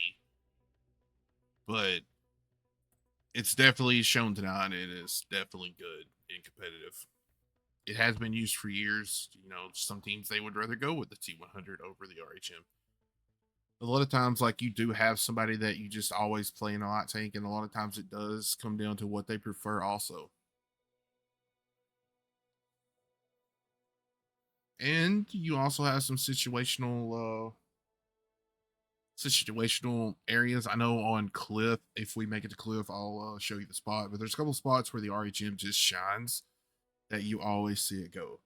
But it's definitely shown tonight. It is definitely good and competitive. It has been used for years. You know, some teams they would rather go with the T100 over the RHM. A lot of times, like, you do have somebody that you just always play in a light tank, and a lot of times it does come down to what they prefer also. And you also have some situational areas. I know on Cliff, if we make it to Cliff, I'll show you the spot. But there's a couple spots where the RHM just shines that you always see it go.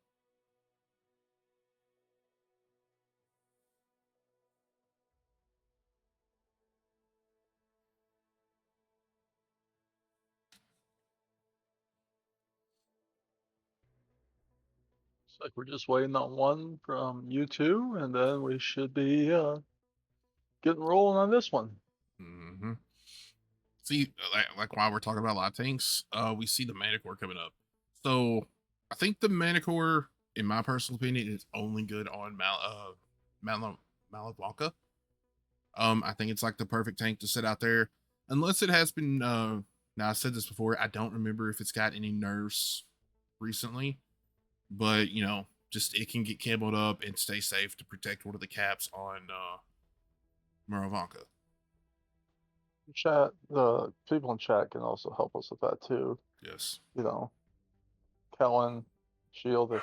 It's like we're just waiting on one from U2, and then we should be getting rolling on this one. Mm-hmm. See, like while we're talking about light tanks, we see the Manicore coming up. So I think the Manicore, in my personal opinion, is only good on Malablanca. I think it's like the perfect tank to sit out there, unless it has been. Now I said this before. I don't remember if it's got any nerfs recently, but just it can get cabled up and stay safe to protect one of the caps on Maravanka. Chat, the people in chat can also help us with that too. Yes. Kellen, Shield, if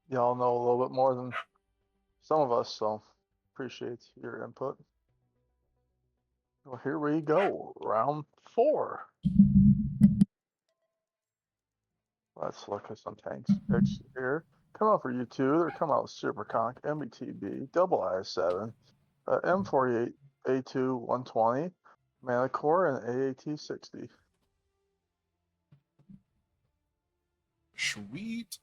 y'all know a little bit more than some of us, so appreciate your input. Well, here we go, round 4. Let's look at some tanks here. Come out for U2, they're coming out with Super Conk, MBTB, Double IS7, M48, A2 120, Manicore, and AAT 60. Sweet.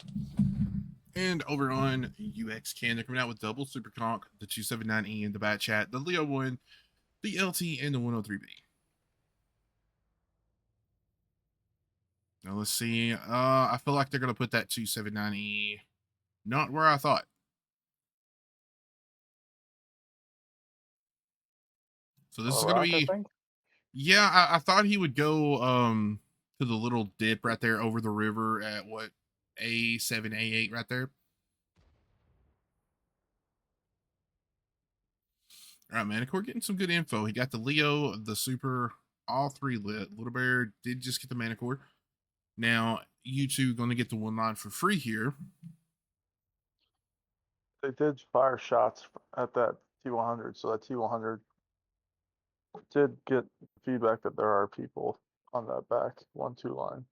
And over on UXCAN, they're coming out with double Super Conk, the 279E, and the Bat Chat, the Leo 1, the LT, and the 103B. Now let's see. I feel like they're going to put that 279E not where I thought. So this is going to Rock, I be, think. yeah, I thought he would go to the little dip right there over the river at what, A7, A8 right there. All right, man. We're getting some good info. He got the Leo, the Super, all three lit. Little Bear did just get the Manicore. Now, you two going to get the one line for free here. They did fire shots at that T100, so that T100 did get feedback that there are people on that back 1-2 line.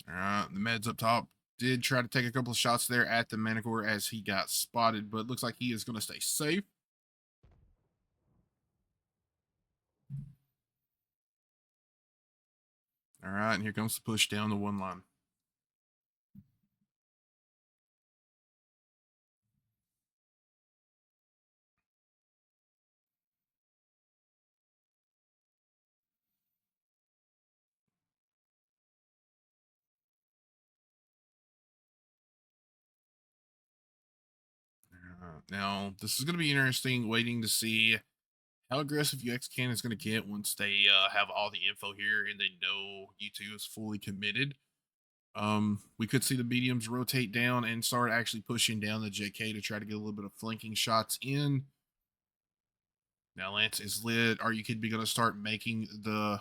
All right, the meds up top did try to take a couple of shots there at the Manicore as he got spotted, but looks like he is going to stay safe. All right, and here comes the push down the one line. Now, this is going to be interesting, waiting to see how aggressive UXCAN is going to get once they have all the info here and they know U2 is fully committed. We could see the mediums rotate down and start actually pushing down the JK to try to get a little bit of flanking shots in. Now Lance is lit. Are you kidding me? Going to start making the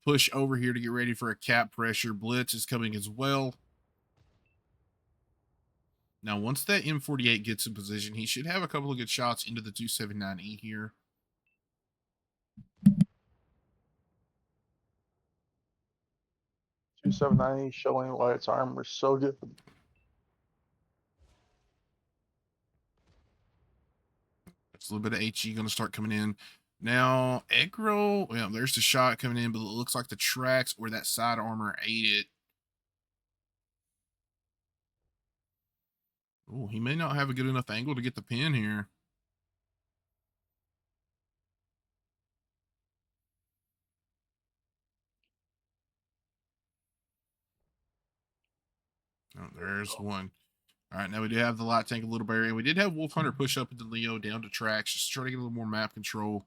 push over here to get ready for a cap pressure. Blitz is coming as well. Now, once that M48 gets in position, he should have a couple of good shots into the 279E here. $279 showing why its armor is so good. There's a little bit of HE going to start coming in. Now, Egro, well, there's the shot coming in, but it looks like the tracks where that side armor ate it. Oh, he may not have a good enough angle to get the pin here. Oh, there's one. All right, now we do have the light tank a little better, and we did have Wolf Hunter push up into Leo down to tracks, just to try to get a little more map control.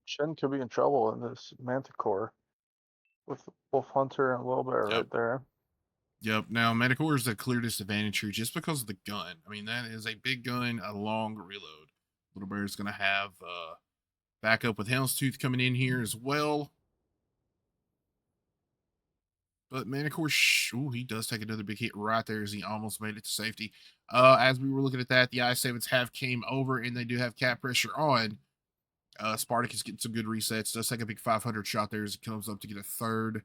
Shen could be in trouble in this Manticore with Wolf Hunter and Little Bear Yep. right there. Yep. Now, Medicore is the clear disadvantage here just because of the gun. I mean, that is a big gun, a long reload. Little Bear is going to have backup with Houndstooth coming in here as well. But Manicore, he does take another big hit right there as he almost made it to safety. As we were looking at that, the I-7s have came over and they do have cap pressure on. Spartacus getting some good resets. Does take a big 500 shot there as he comes up to get a third.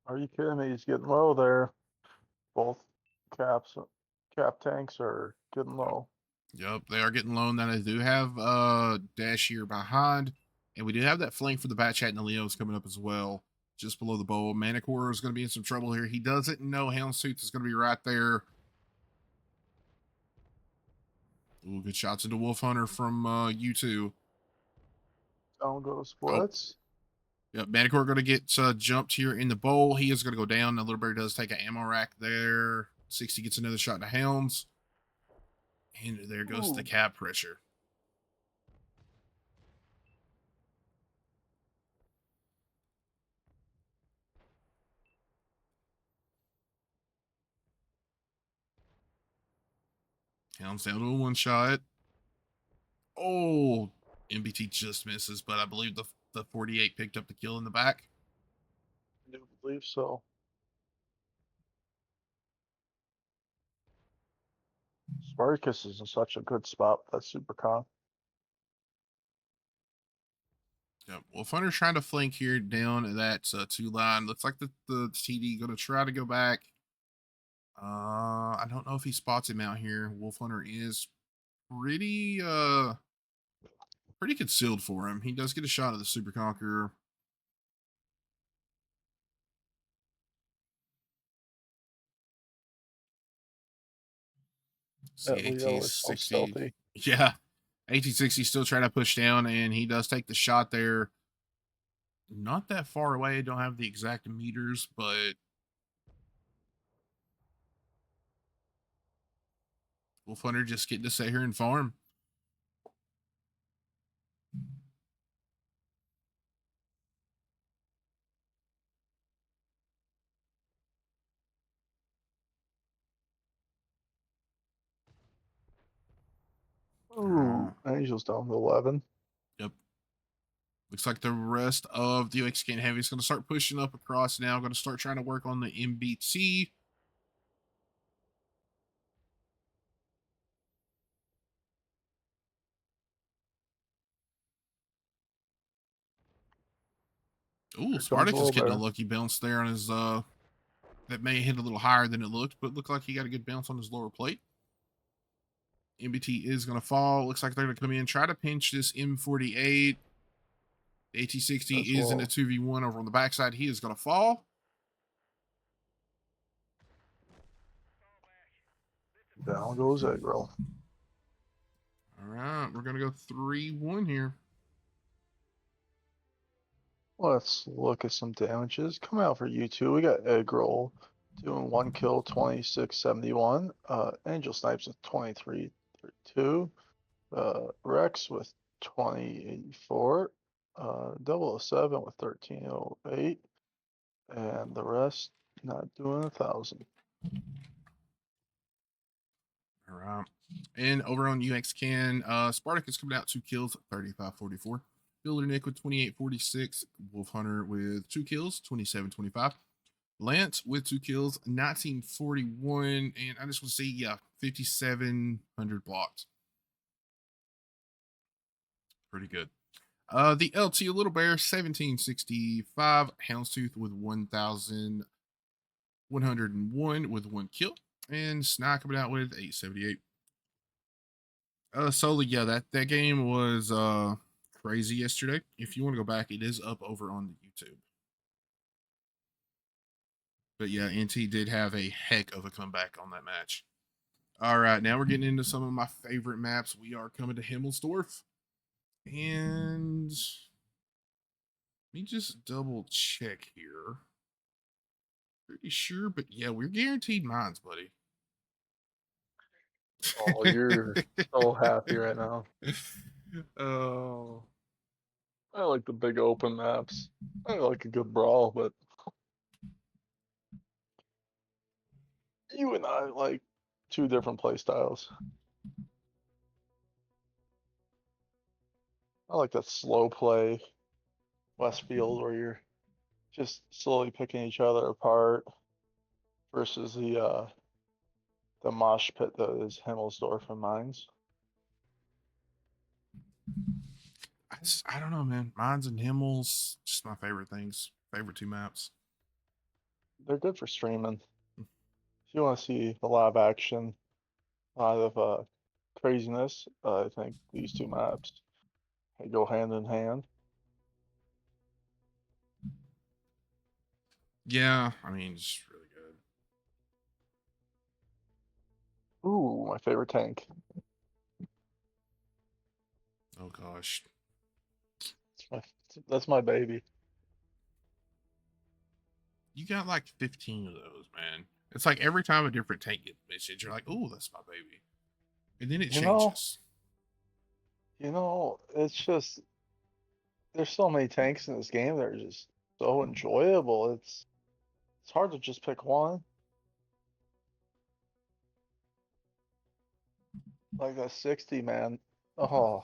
Are you kidding me? He's getting low there. Both cap tanks are getting low. Yep, they are getting low. Now they do have Dash here behind. And we do have that flank for the Batchat and the Leos coming up as well. Just below the bowl. Manicore is going to be in some trouble here. He doesn't know Houndstooth is going to be right there. Ooh, good shots into Wolf Hunter from U2. Don't go to Oh, splits. yep. Manicore going to get jumped here in the bowl. He is going to go down. The Little Bear does take an ammo rack there. 60 gets another shot into Hounds. And there goes the cap pressure. Hounds down to a one shot. Oh, MBT just misses, but I believe the 48 picked up the kill in the back. I do believe so. Spartacus is in such a good spot. That's super calm. Yep. Wolf Hunter's trying to flank here down that 2 line. Looks like the TD going to try to go back. I don't know if he spots him out here. Wolf Hunter is pretty pretty concealed for him. He does get a shot at the Super Conqueror. See That Leo is so AT60. stealthy. Yeah. AT60 still trying to push down, and he does take the shot there. Not that far away. Don't have the exact meters, but Wolf Hunter just getting to sit here and farm. Ooh, Angel's down to 11. Yep. Looks like the rest of the UXCAN Heavy is going to start pushing up across now. Going to start trying to work on the MBT. Ooh, Here comes Spartacus is getting a Bear. lucky bounce there on his that may hit a little higher than it looked, but looked like he got a good bounce on his lower plate. MBT is going to fall. Looks like they're going to come in, try to pinch this M48. The AT60 That's is in a low. 2v1 over on the backside. He is going to fall. Down goes Aggro. All right, we're going to go 3-1 here. Let's look at some damages. Come out for you two. We got Eggroll doing 1 kill, 2671. Angel Snipes with 2332. Rex with 2084. 007 with 1308. And the rest not doing 1,000. All right. And over on UXCAN, Spartacus coming out 2 kills, 3544. Builder Nick with 2846. Wolf Hunter with 2 kills, 2725. Lance with 2 kills, 1941. And I just want to say, yeah, 5,700 blocks. Pretty good. The LT Little Bear, 1765. Houndstooth with 1,101 with 1 kill. And Sny coming out with 878. So yeah, that game was crazy yesterday. If you want to go back, it is up over on the YouTube. But yeah, NT did have a heck of a comeback on that match. All right, now we're getting into some of my favorite maps. We are coming to Himmlesdorf. And let me just double check here. Pretty sure, but yeah, we're guaranteed mines, buddy. Oh, you're so happy right now. Oh. I like the big open maps. I like a good brawl, but you and I like 2 different play styles. I like that slow play Westfield where you're just slowly picking each other apart versus the mosh pit that is Himmelsdorf and Mines. I don't know, man. Mines and Himmels, just my favorite things. Favorite 2 maps. They're good for streaming. If you want to see a lot of action, a lot of craziness, I think these 2 maps they go hand in hand. Yeah, I mean, it's really good. Ooh, my favorite tank. Oh gosh. That's my baby. You got like 15 of those, man. It's like every time a different tank gets mentioned, you're like, oh, that's my baby. And then it You know, changes. it's just there's so many tanks in this game that are just so enjoyable. It's hard to just pick one. Like that 60, man. Oh,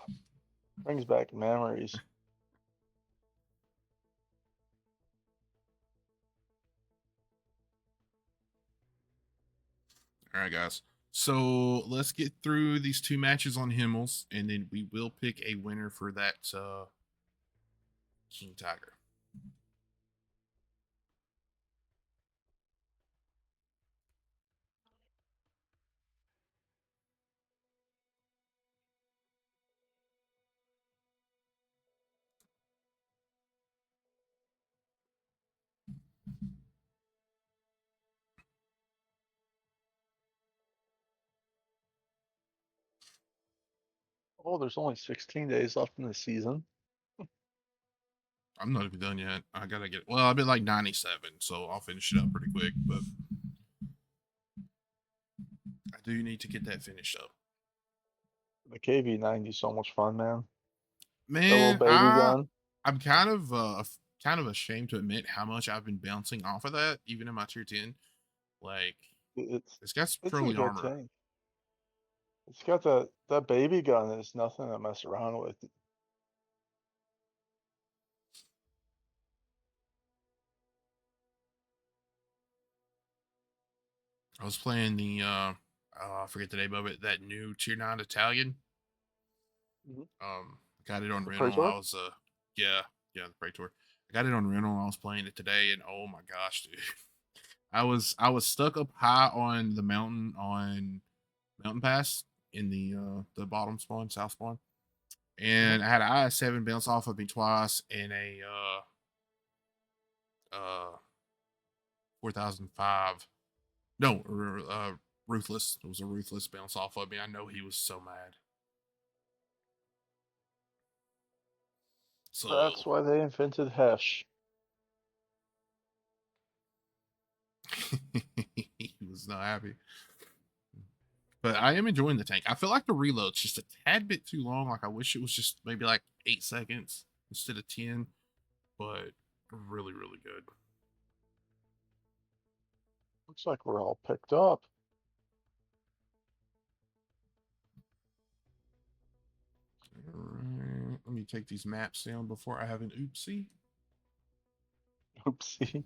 brings back memories. All right, guys. So let's get through these 2 matches on Himmels, and then we will pick a winner for that King Tiger. Oh, there's only 16 days left in the season. I'm not even done yet. I gotta get. Well, I've been like 97, so I'll finish it up pretty quick. But I do need to get that finished up. The KV-90 is so much fun, man. The little Man, baby gun. I'm kind of ashamed to admit how much I've been bouncing off of that, even in my tier 10. Like, It's it's got some it's a early good armor. tank. It's got that baby gun is nothing to mess around with. I was playing the I forget the name of it, that new tier 9 Italian. Mhm. Got it on The rental. I Praetor? was yeah, the Praetor. I got it on rental. I was playing it today, and oh my gosh, dude. I was stuck up high on the mountain on Mountain Pass in the bottom spawn, south spawn. Mhm. And I had an IS-7 bounce off of me twice in a 4005. No, Ruthless. It was a Ruthless bounce off of me. I know he was so mad. So That's why they invented Hesh. he was not happy. But I am enjoying the tank. I feel like the reload's just a tad bit too long. Like I wish it was just maybe like 8 seconds instead of 10. But really, really good. Looks like we're all picked up. All right. Let me take these maps down before I have an oopsie. Oopsie.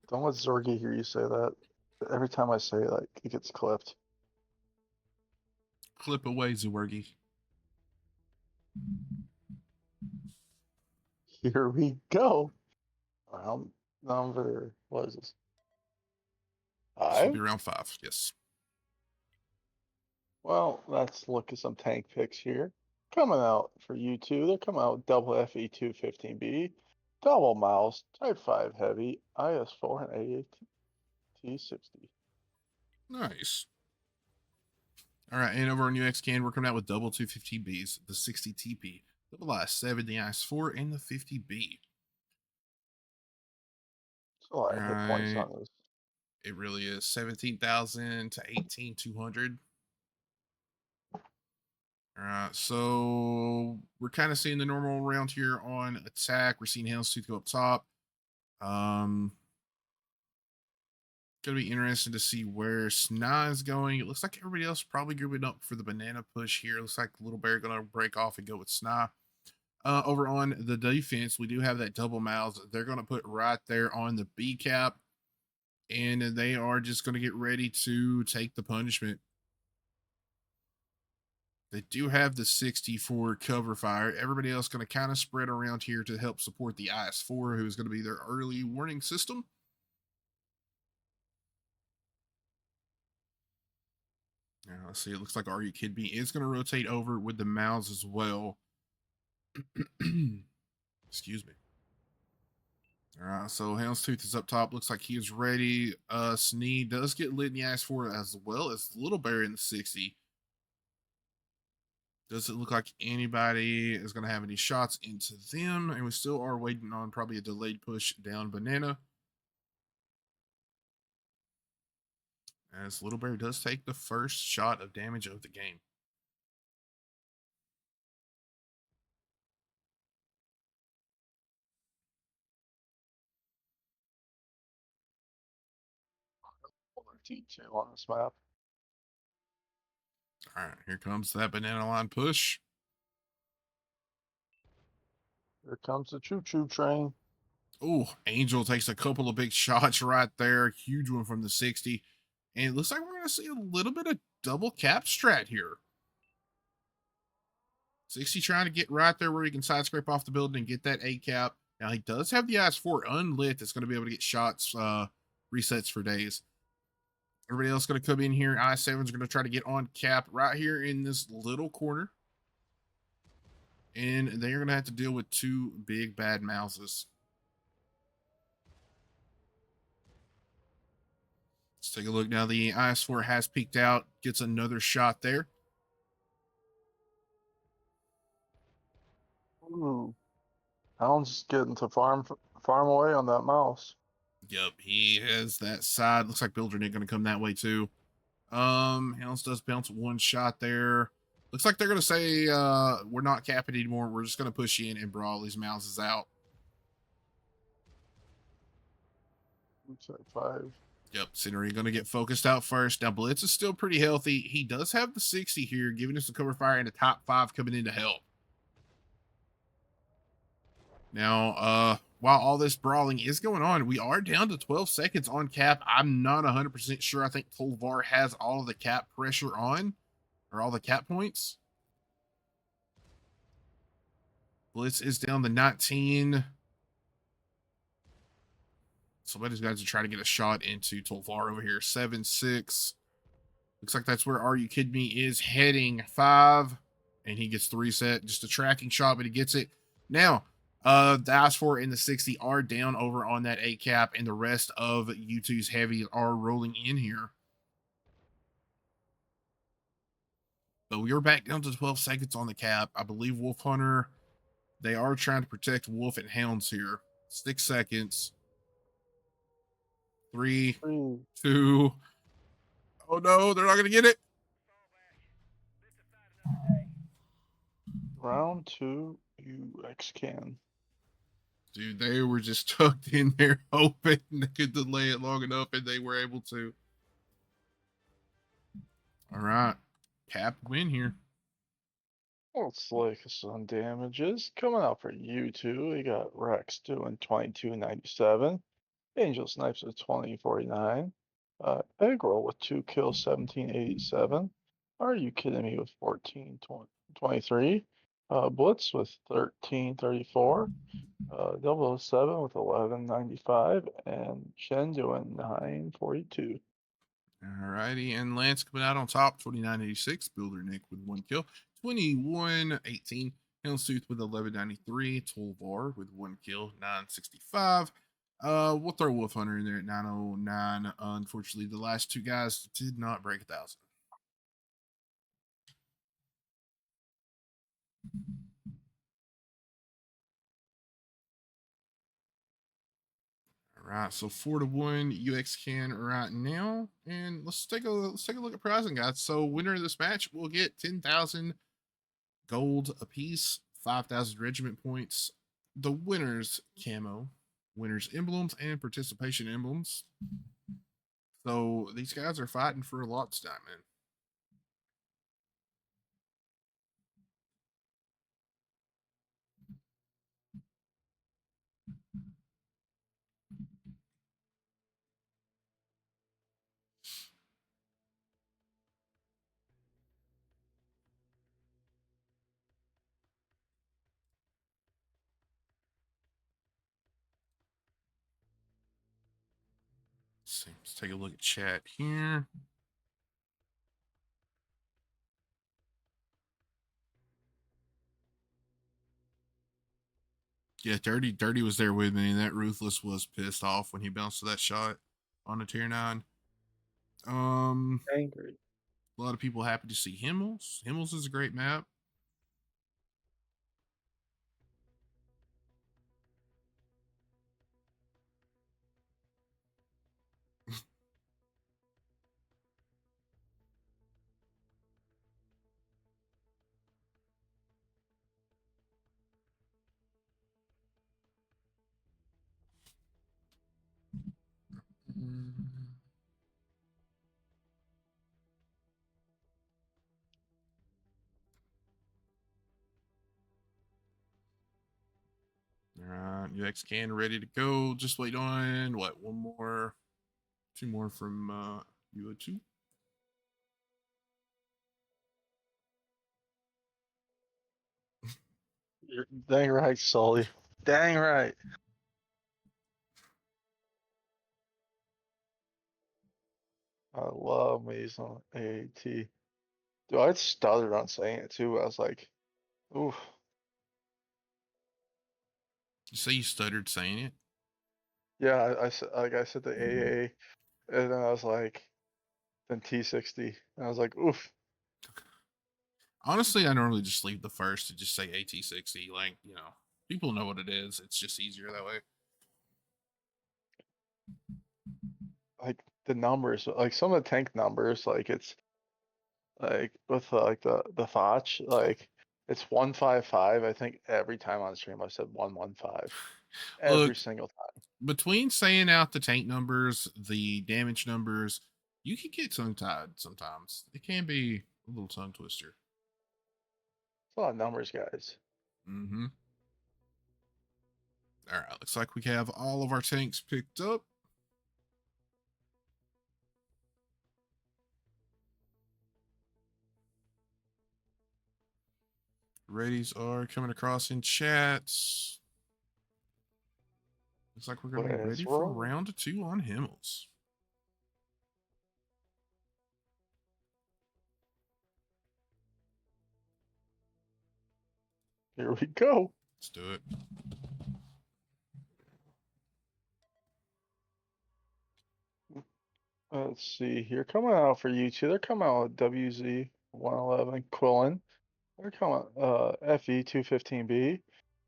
Don't let Zorgi hear you say that. Every time I say it, like, it gets clipped. Clip away, Zwergy. Here we go. Round number, what is this? This will be 5? round 5. Yes. Well, let's look at some tank picks here. Coming out for U2, they're coming out with double FE2 15B, double mouse, Type 5 heavy, IS4 and AAT60. Nice. All right, and over on UXCAN, we're coming out with double 215Bs, the 60 TP, double I7, the IS4, and the 50B. It's a lot All of hit points right, on this. it really is 17,000 to 18,200. All right, so we're kind of seeing the normal round here on attack. We're seeing Houndstooth go up top. Gonna be interesting to see where Sna is going. It looks like everybody else probably grouping up for the banana push here. It looks like Little Bear gonna break off and go with Sna. Over on the defense, we do have that double mouths. They're gonna put right there on the B cap, and they are just gonna get ready to take the punishment. They do have the 60 for cover fire. Everybody else going to kind of spread around here to help support the IS4, who is going to be their early warning system. Now, let's see. It looks like Are You Kidding Me is going to rotate over with the mouths as well. Excuse me. All right, so Houndstooth is up top. Looks like he is ready. Snee does get lit in the IS4 as well as Little Bear in the 60. Doesn't look like anybody is going to have any shots into them. And we still are waiting on probably a delayed push down Banana. As Little Bear does take the first shot of damage of the game. T2 on this map. All right, here comes that banana line push. Here comes the choo-choo train. Oh, Angel takes a couple of big shots right there. Huge one from the 60. And it looks like we're going to see a little bit of double cap strat here. 60 trying to get right there where he can side scrape off the building and get that A cap. Now he does have the IS-4 unlit that's going to be able to get shots resets for days. Everybody else going to come in here. I7's going to try to get on cap right here in this little corner. And they're going to have to deal with two big bad mouses. Let's take a look now. The IS-4 has peeked out, gets another shot there. Ooh. Hound's getting to farm away on that mouse. Yep, he has that side. Looks like Builder Nick going to come that way too. Hounds does bounce one shot there. Looks like they're going to say, we're not capping anymore. We're just going to push you in and brawl these mouses out. Looks like 5. Yep, Scenery going to get focused out first. Now, Blitz is still pretty healthy. He does have the 60 here, giving us the cover fire and a top 5 coming in to help. Now, while all this brawling is going on, we are down to 12 seconds on cap. I'm not 100% sure. I think Tolvar has all of the cap pressure on, or all the cap points. Blitz is down to 19. Somebody's got to try to get a shot into Tolvar over here. 7-6. Looks like that's where Are You Kidding Me is heading. 5. And he gets the reset. Just a tracking shot, but he gets it. Now, the IS-4 and the 60 are down over on that A cap, and the rest of U2's heavies are rolling in here. But we are back down to 12 seconds on the cap. I believe Wolf Hunter, they are trying to protect Wolf and Hounds here. 6 seconds. 3, 2. Oh no, they're not going to get it. Round 2, UXCAN. Dude, they were just tucked in there hoping they could delay it long enough, and they were able to. All right. Cap win here. Let's like some damages. Coming out for U2, we got Rex doing 2297. Angel Snipes with 2049. Egg Roll with 2 kills, 1787. Are You Kidding Me with 1423. Blitz with 1334. 007 with 1195. And Shen doing 942. Alrighty, and Lance coming out on top, 2986. Builder Nick with 1 kill, 2118. Houndstooth with 1193. Tolvar with 1 kill, 965. We'll throw Wolf Hunter in there at 909. Unfortunately, the last two guys did not break 1,000. All right, so 4-1 UXCAN right now, and let's take a look at pricing, guys. So winner of this match will get 10,000 gold apiece, 5,000 regiment points. The winners camo, winners emblems, and participation emblems. So these guys are fighting for a lot tonight, man. Let's take a look at chat here. Yeah, Dirty was there with me, and that Ruthless was pissed off when he bounced to that shot on a tier 9. Angry. A lot of people happy to see Himmels. Himmels is a great map. All right, UXCAN ready to go. Just wait on what? Two more from UO2. You're dang right, Sully. Dang right. I love me some AAT. Dude, I stuttered on saying it too. I was like, oof. You say you stuttered saying it? Yeah, I said like I said the AA, and then I was like, then T60, and I was like, oof. Honestly, I normally just leave the first to just say AT60. Like, people know what it is. It's just easier that way. Like the numbers, like some of the tank numbers, like it's like with like the Foch, like it's 155. I think every time on stream I said 115 every Look, single time. between saying out the tank numbers, the damage numbers, you can get tongue tied sometimes. It can be a little tongue twister. It's a lot of numbers, guys. Mm-hmm. All right, looks like we have all of our tanks picked up. Readies are coming across in chats. Looks like we're going to be Let's ready for roll. round 2 on Himmels. Here we go. Let's do it. Let's see here. Coming out for you two. They're coming out with WZ 111 Quillen. They're coming FE215B,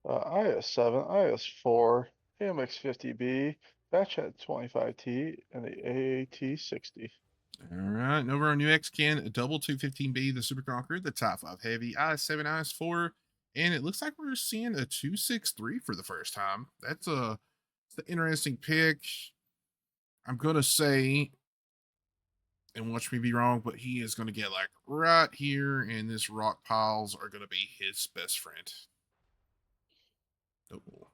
IS7, IS4, AMX50B, Batchat 25T, and the AAT60. All right, and over on UXCAN, a double 215B, the Super Conqueror, the top 5 heavy, IS7, IS4, and it looks like we're seeing a 263 for the first time. It's an interesting pick. I'm gonna say, and watch me be wrong, but he is gonna get like right here, and this rock piles are gonna be his best friend. Oh,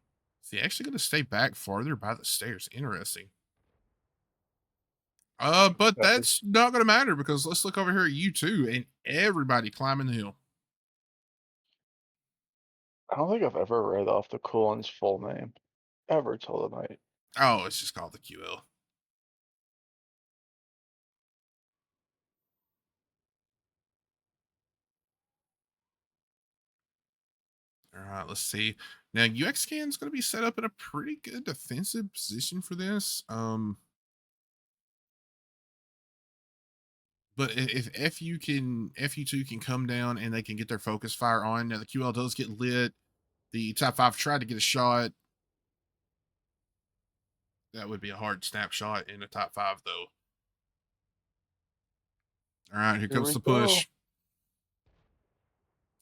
is he actually gonna stay back farther by the stairs? Interesting. But That is, that's not gonna matter because let's look over here at U2 and everybody climbing the hill. I don't think I've ever read off the Quillen's full name ever till tonight. Oh, it's just called the QL. All right, let's see. Now UXCAN is going to be set up in a pretty good defensive position for this. But if FU2 can come down and they can get their focus fire on, now the QL does get lit. The top 5 tried to get a shot. That would be a hard snapshot in the top 5 though. All right, here Here comes we the go. push.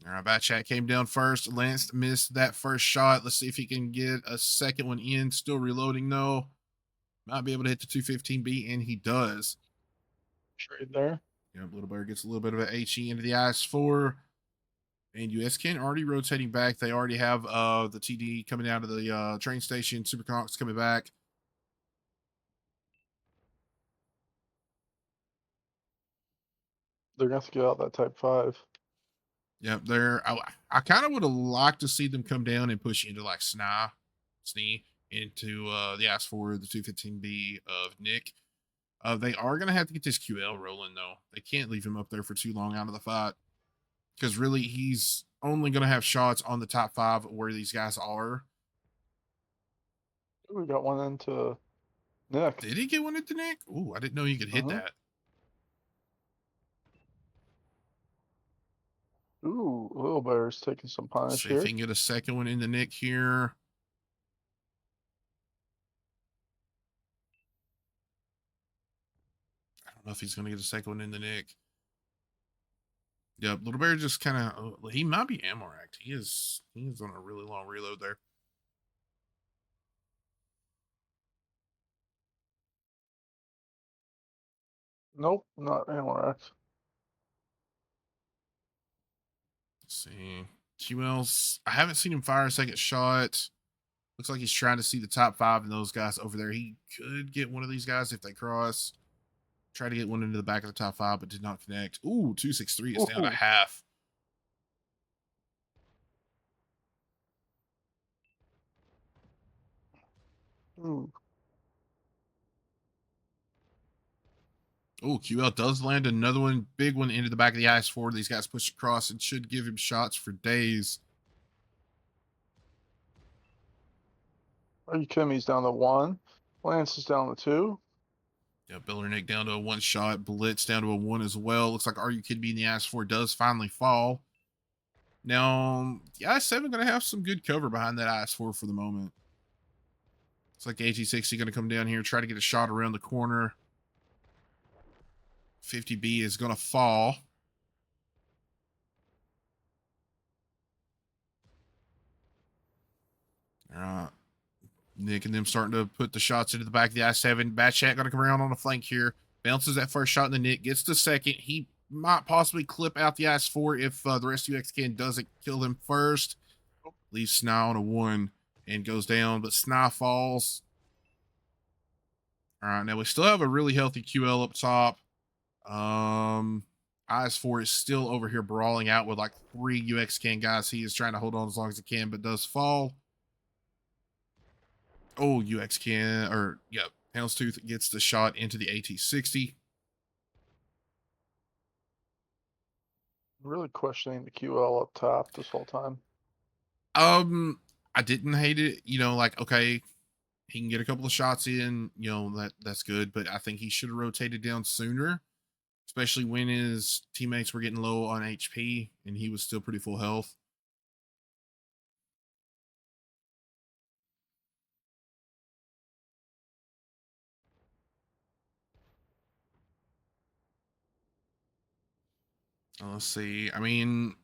All right, Batchat came down first. Lance missed that first shot. Let's see if he can get a second one in. Still reloading though. Might be able to hit the 215B, and he does. Trade there. Yep, Little Bear gets a little bit of an HE into the IS4. And UXCAN already rotating back. They already have the TD coming out of the train station. Superconks coming back. They're gonna have to get out that Type 5. Yep, I kind of would have liked to see them come down and push into like Snee into the IS4, the 215B of Nick. They are going to have to get this QL rolling, though. They can't leave him up there for too long out of the fight. Because really, he's only going to have shots on the top 5 where these guys are. Ooh, we got one into Nick. Did he get one into Nick? Ooh, I didn't know you could hit Uh-huh. that. Ooh, Little Bear's taking some Let's punish see if he here. can get a second one into Nick here. I don't know if he's going to get a second one into Nick. Yep, Little Bear just kind of, he might be ammo racked. He is on a really long reload there. Nope, not Amarax. Let's see. QL's, I haven't seen him fire a second shot. Looks like he's trying to see the top 5 and those guys over there. He could get one of these guys if they cross. Try to get one into the back of the top 5, but did not connect. Ooh, 263 is down to Ooh, half. Ooh. Oh, QL does land another one, big one into the back of the IS-4. These guys push across and should give him shots for days. Are you kidding me? He's down to 1. Lance is down to 2. Yeah, Nick down to a 1 shot. Blitz down to a 1 as well. Looks like Are You Kidding Me in the IS-4 does finally fall. Now, the IS-7 going to have some good cover behind that IS-4 for the moment. Looks like AT-60 going to come down here, try to get a shot around the corner. 50B is going to fall. All right. Nick and them starting to put the shots into the back of the I-7. Bad Chat going to come around on the flank here. Bounces that first shot in the Nick. Gets the second. He might possibly clip out the IS-4 if the rest of UXCAN doesn't kill him first. Leaves Sny on a 1 and goes down, but Sny falls. All right, now we still have a really healthy QL up top. IS-4 is still over here brawling out with like 3 UXCAN guys. He is trying to hold on as long as he can, but does fall. Oh, UXCAN, or yeah, Houndstooth gets the shot into the AT-60. Really questioning the QL up top this whole time. I didn't hate it. You know, like, okay, he can get a couple of shots in, you know, that's good, but I think he should have rotated down sooner, especially when his teammates were getting low on HP and he was still pretty full health. Let's see. I mean,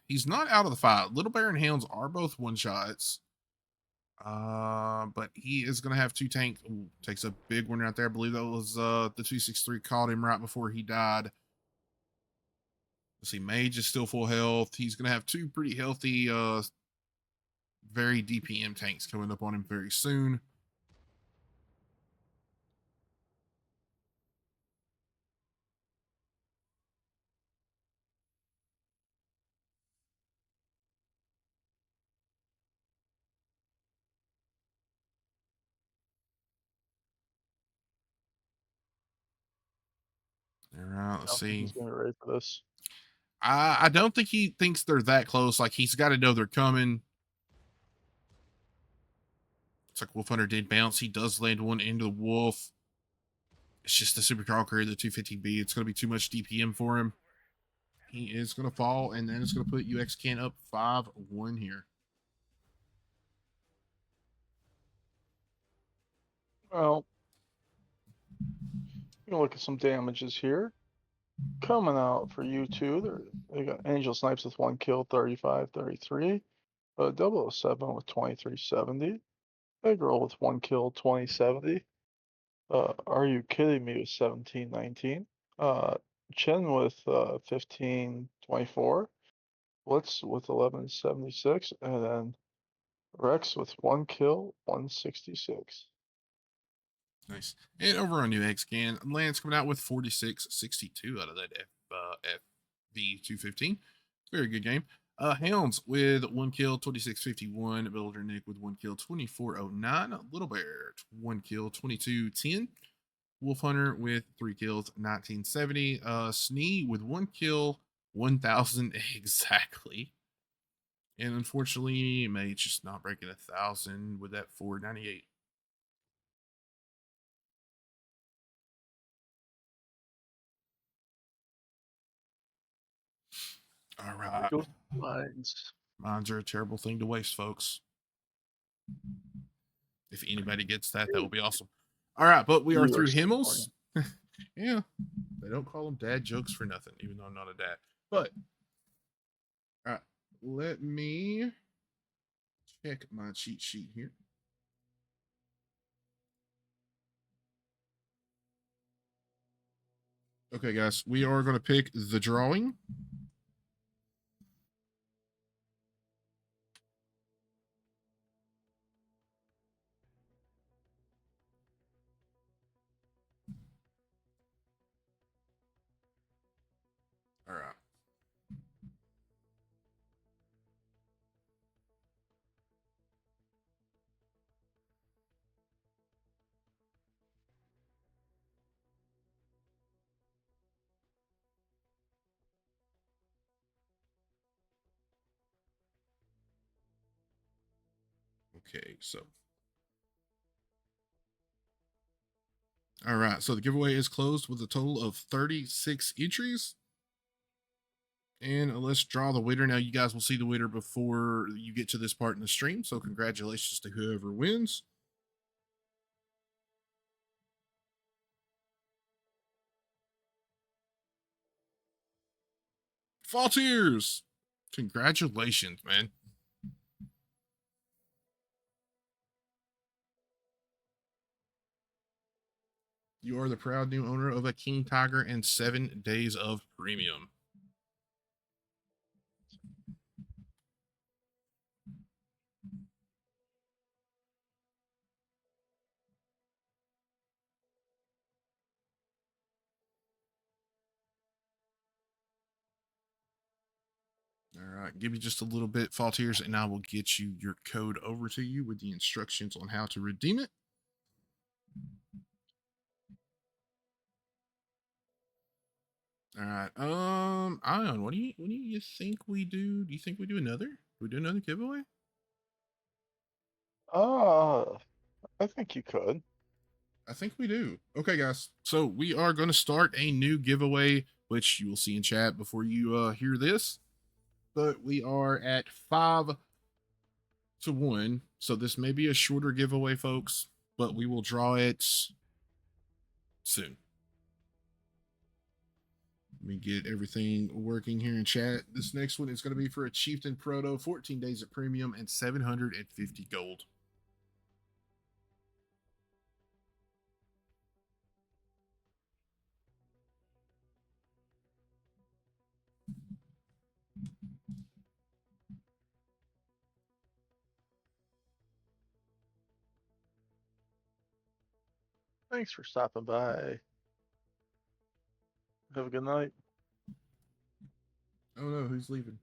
he's not out of the fight. Little Bear and Hounds are both 1-shots. But he is gonna have 2 tank. Ooh, takes a big one right there. I believe that was the 263 caught him right before he died. Let's see, Mage is still full health. He's gonna have 2 pretty healthy very DPM tanks coming up on him very soon. All right, I let's don't think see. he's gonna be ready for this. I don't think he thinks they're that close. Like, he's got to know they're coming. It's like Wolf Hunter did bounce. He does land one into the Wolf. It's just the Super Carl Courier, the 250B. It's going to be too much DPM for him. He is going to fall, and then it's going to put UXCAN up 5-1 here. Well, we're gonna look at some damages here. Coming out for U2, they got Angel Snipes with 1 kill, 35-33. 007 with 2370. Big Roll with 1 kill, 2070. Are You Kidding Me with 1719. Chen with 1524. Blitz with 1176. And then Rex with 1 kill, 166. Nice. And over on UXCAN, Lance coming out with 46-62 out of that FV215. Very good game. Hounds with 1 kill, 2651. Builder Nick with 1 kill, 2409. Little Bear, 1 kill, 2210. Wolf Hunter with 3 kills, 1970. Snee with 1 kill, 1000 exactly. And unfortunately, Mage just not breaking 1,000 with that 498. All right. Go Mines. Mines are a terrible thing to waste, folks. If anybody gets that, that will be awesome. All right, but we are You are through so Himmels. Yeah, they don't call them dad jokes for nothing, even though I'm not a dad. But all right, let me check my cheat sheet here. Okay, guys, we are going to pick the drawing. All right. Okay, so. All right, so the giveaway is closed with a total of 36 entries. And let's draw the winner. Now, you guys will see the winner before you get to this part in the stream. So, congratulations to whoever wins. Faultiers, congratulations, man. You are the proud new owner of a King Tiger and 7 days of premium. All right, give me just a little bit, Faultiers, and I will get you your code over to you with the instructions on how to redeem it. All right. Ion, what do you think we do? Do you think we do another? We do another giveaway? I think you could. I think we do. Okay, guys. So we are going to start a new giveaway, which you will see in chat before you hear this. But we are at 5 to 1. So this may be a shorter giveaway, folks, but we will draw it soon. Let me get everything working here in chat. This next one is going to be for a Chieftain Proto, 14 days of premium, and 750 gold. Thanks for stopping by. Have a good night. Oh no, who's leaving?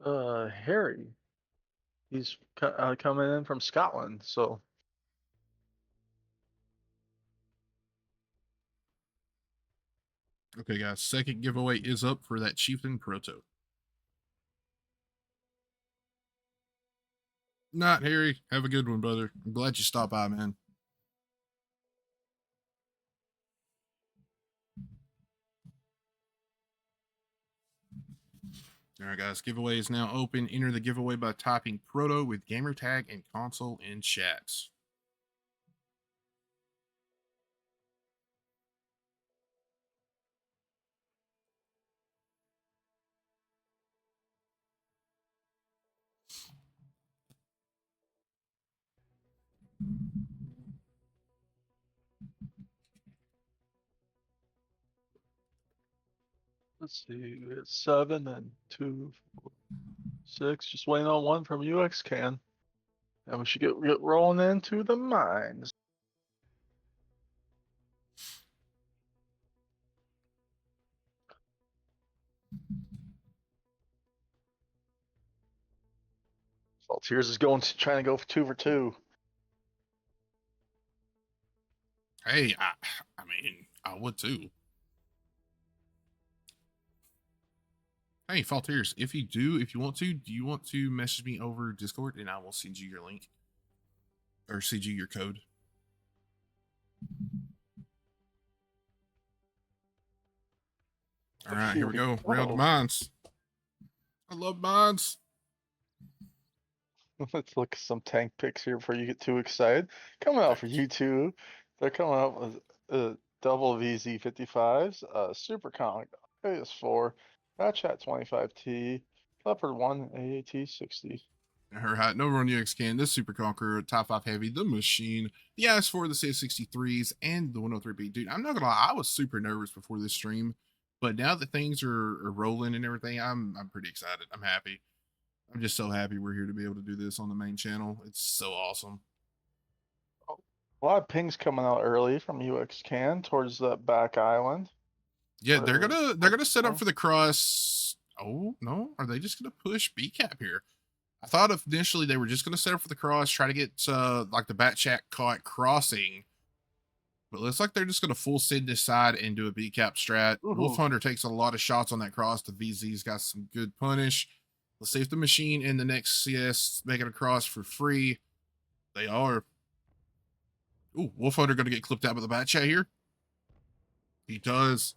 Harry. He's coming in from Scotland, so. Okay, guys. Second giveaway is up for that Chieftain Proto. Not Harry. Have a good one, brother. I'm glad you stopped by, man. All right, guys. Giveaway is now open. Enter the giveaway by typing Proto with gamertag and console in chats. Let's see, we got 7 and 2, 4, 6. Just waiting on one from UXCAN. And we should get rolling into the mines. Saltiers is trying to go for 2 for 2. Hey, I mean, I would too. Hey, Faultiers, if you want to, do you want to message me over Discord and I will send you your link or send you your code? All right, here we go. Round mines. I love mines. Let's look at some tank picks here before you get too excited. Coming out for U2, they're coming out with double VZ55s, Super Comic AS4, Ratchat 25T, Leopard 1 AAT 60. All right, no run UXCAN, the Super Conqueror, Top 5 Heavy, the Machine, the IS4, the CS63s, and the 103B. Dude, I'm not gonna lie, I was super nervous before this stream, but now that things are rolling and everything, I'm pretty excited. I'm happy. I'm just so happy we're here to be able to do this on the main channel. It's so awesome. A lot of pings coming out early from UXCAN towards that back island. Yeah, they're gonna set up for the cross. Oh no, are they just gonna push B cap here? I thought initially they were just gonna set up for the cross, try to get like the bat shack caught crossing. But looks like they're just gonna full send this side and do a B cap strat. Ooh. Wolf Hunter takes a lot of shots on that cross. The VZ's got some good punish. Let's see if the machine and the next CS make it across for free. They are. Ooh, Wolf Hunter going to get clipped out by the bat chat here. He does.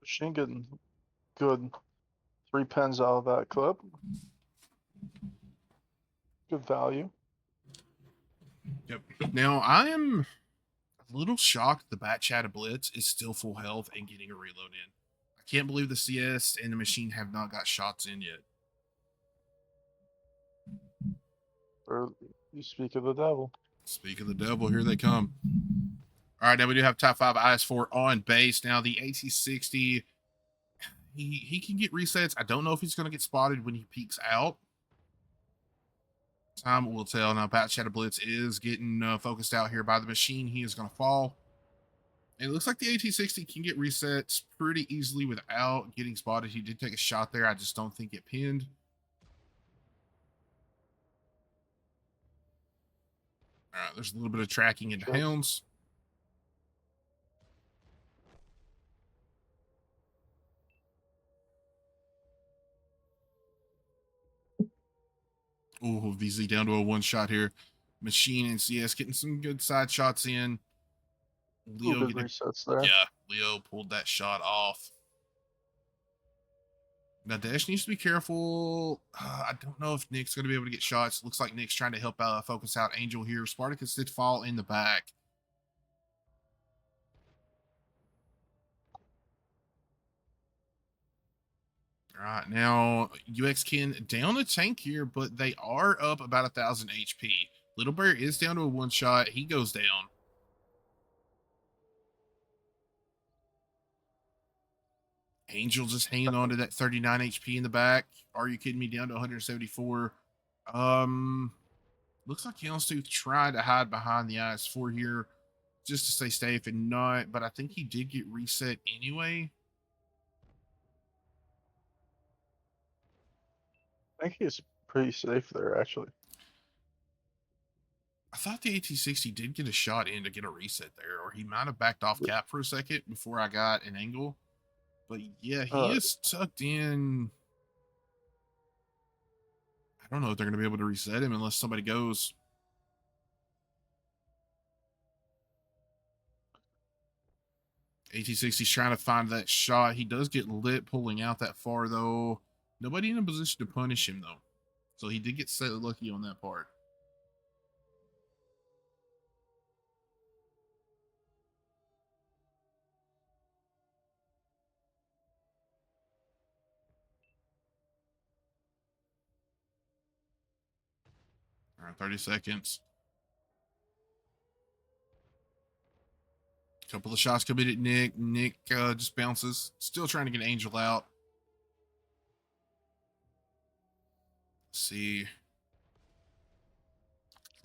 Machine getting good 3 pens out of that clip. Good value. Yep. Now, I am a little shocked the bat chat blitz is still full health and getting a reload in. I can't believe the CS and the machine have not got shots in yet. Or you speak of the devil. Speak of the devil, here they come. All right, now we do have top 5 IS4 on base. Now the AT60, he can get resets. I don't know if he's going to get spotted when he peeks out. Time will tell. Now Bat Shadow Blitz is getting focused out here by the machine. He is going to fall. And it looks like the AT60 can get resets pretty easily without getting spotted. He did take a shot there. I just don't think it pinned. All right, there's a little bit of tracking into hounds. Oh, VZ down to a 1 shot here. Machine and CS getting some good side shots in. Leo good resets there. Yeah, Leo pulled that shot off. Now Dash needs to be careful. I don't know if Nick's going to be able to get shots. Looks like Nick's trying to help focus out Angel here. Spartacus did fall in the back. All right, now UXCAN down a tank here, but they are up about 1,000 HP. Little Bear is down to a 1 shot. He goes down. Angel just hanging on to that 39 HP in the back. Are you kidding me? Down to 174. Looks like Himmlesdorf tried to hide behind the IS4 here just to stay safe and not, but I think he did get reset anyway. I think he's pretty safe there, actually. I thought the AT60 did get a shot in to get a reset there, or he might have backed off cap for a second before I got an angle. But yeah, he is tucked in. I don't know if they're going to be able to reset him unless somebody goes. AT60's trying to find that shot. He does get lit pulling out that far, though. Nobody in a position to punish him, though. So he did get set lucky on that part. All right, 30 seconds. Couple of shots committed at Nick. Nick just bounces. Still trying to get Angel out. Let's see.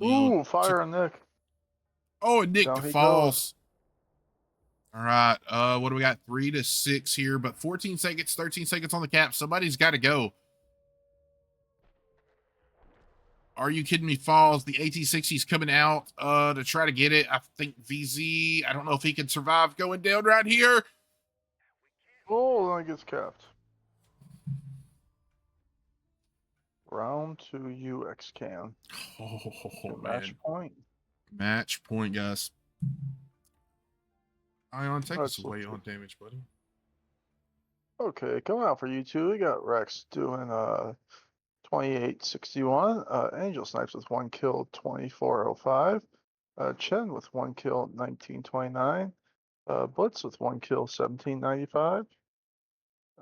Ooh, fire on Nick. Oh, and Nick falls. All right. What do we got? 3 to 6 here, but 14 seconds, 13 seconds on the cap. Somebody's got to go. Are you kidding me? Falls. The AT60's coming out to try to get it. I think VZ, I don't know if he can survive going down right here. Oh, then it gets capped. Round 2 UXCAN. Oh, match point. Match point, guys. Ion, take us away on damage, buddy. Okay, coming out for you two, we got Rex doing 2861. Angel Snipes with 1 kill, 2405. Chen with 1 kill, 1929. Blitz with 1 kill, 1795.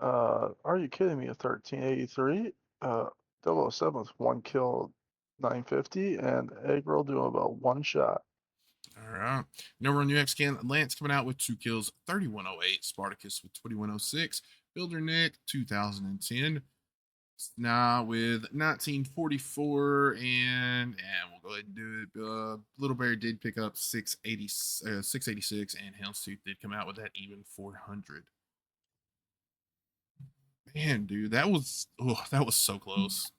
Are you kidding me? A 1383. 007 with 1 kill, 950. And Egg Roll doing about 1 shot. All right. Now we're on UXCAN. Lance coming out with 2 kills, 3108. Spartacus with 2106. Builder Nick, 2010. Now with 1944, and we'll go ahead and do it. Little Bear did pick up 686, and Houndstooth did come out with that even 400. Man, dude, that was so close.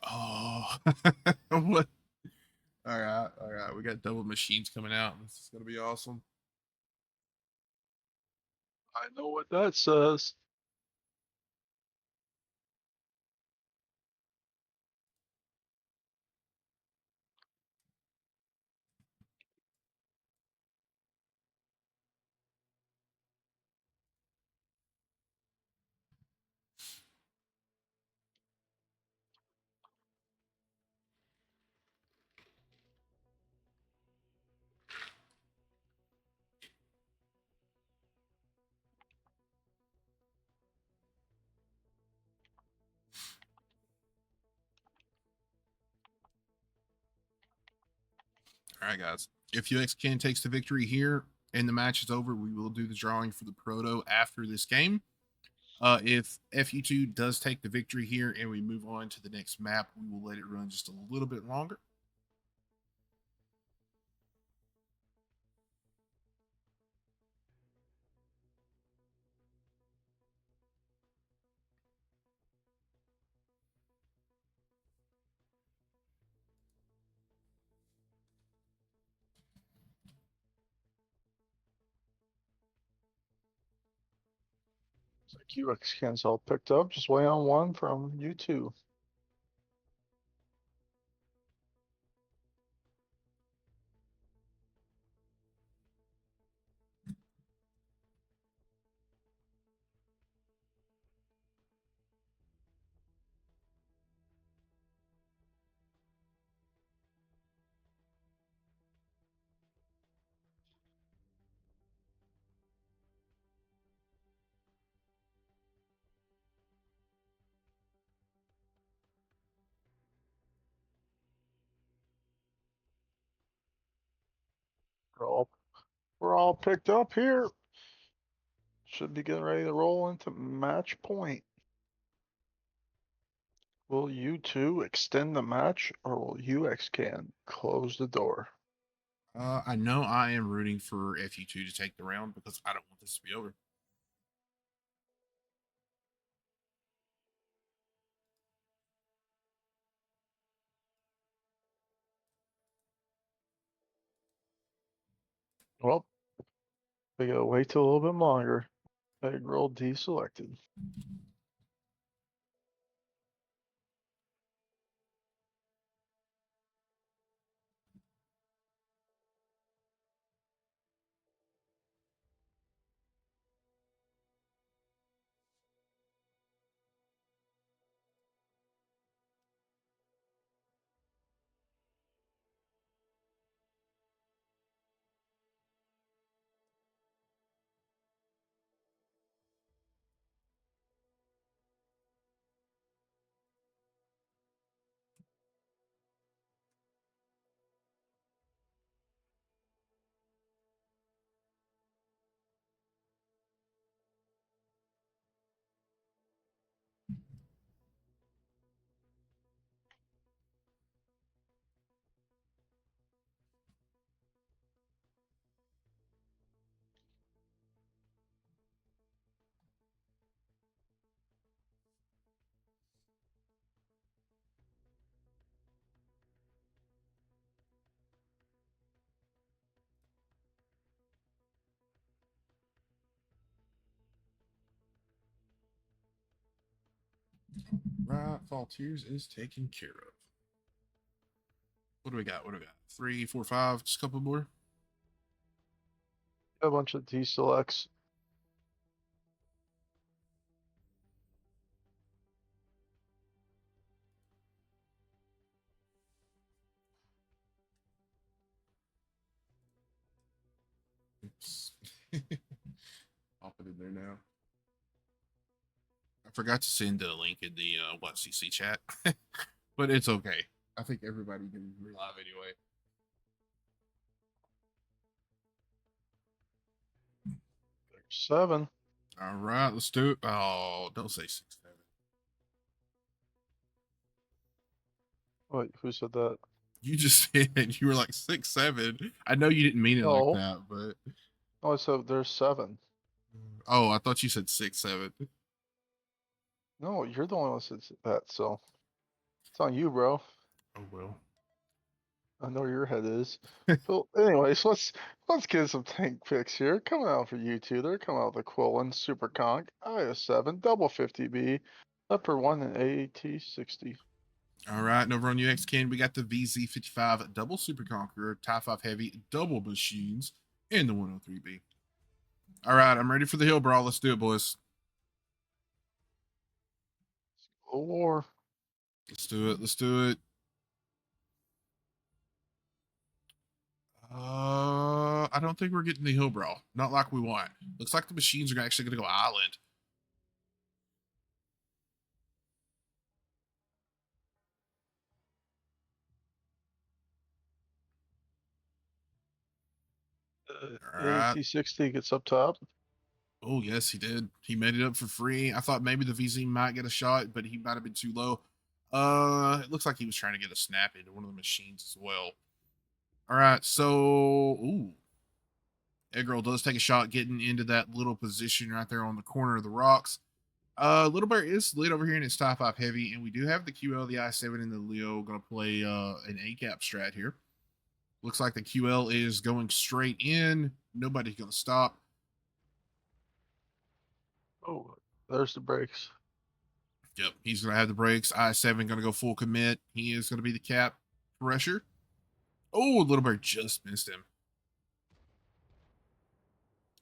Oh, what? All right, all right. We got double machines coming out. This is gonna be awesome. I know what that says. All right, guys. If UXCAN takes the victory here and the match is over, we will do the drawing for the proto after this game. If FU2 does take the victory here and we move on to the next map, we will let it run just a little bit longer. It's like UXCAN's all picked up, just wait on one from U2. We're all picked up here. Should be getting ready to roll into match point. Will U2 extend the match or will UXCAN close the door? I know I am rooting for FU2 to take the round because I don't want this to be over. Well, we gotta wait till a little bit longer. Egg roll deselected. Right, Fall Tears is taken care of. What do we got? What do we got? 3, 4, 5, just a couple more. A bunch of deselects. Oops. Pop it in there now. I forgot to send a link in the wotcc chat, but it's okay. I think everybody can live anyway. 7. All right, let's do it. Oh, don't say 6, 7. Wait, who said that? You just said you were like 6, 7. I know you didn't mean it like No. that, but Oh, I said there's 7. oh, I thought you said 6, 7. No, you're the one who said that, so. It's on you, bro. Oh well. I know where your head is. So, anyways, let's get some tank picks here. Coming out for you two. They're coming out with a Quillen, Super Conch, IS-7, Double 50B, Leopard 1, and AT-60. All right, and over on UXCAN, we got the VZ55 Double Super Conqueror, Tie 5 Heavy, Double Machines, and the 103B. All right, I'm ready for the hill brawl. Let's do it, boys. Cold War. Let's do it. Let's do it. I don't think we're getting the hill brawl. Not like we want. Looks like the machines are actually going to go island. All right. AT-60 gets up top. Oh, yes, he did. He made it up for free. I thought maybe the VZ might get a shot, but he might have been too low. It looks like he was trying to get a snap into one of the machines as well. All right, so Egg Roll does take a shot getting into that little position right there on the corner of the rocks. Little Bear is lit over here in its Tie 5 Heavy, and we do have the QL, the I-7, and the Leo going to play an A-cap strat here. Looks like the QL is going straight in. Nobody's going to stop. Oh, there's the brakes. Yep, he's going to have the brakes. I-7 going to go full commit. He is going to be the cap pressure. Oh, Little Bear just missed him.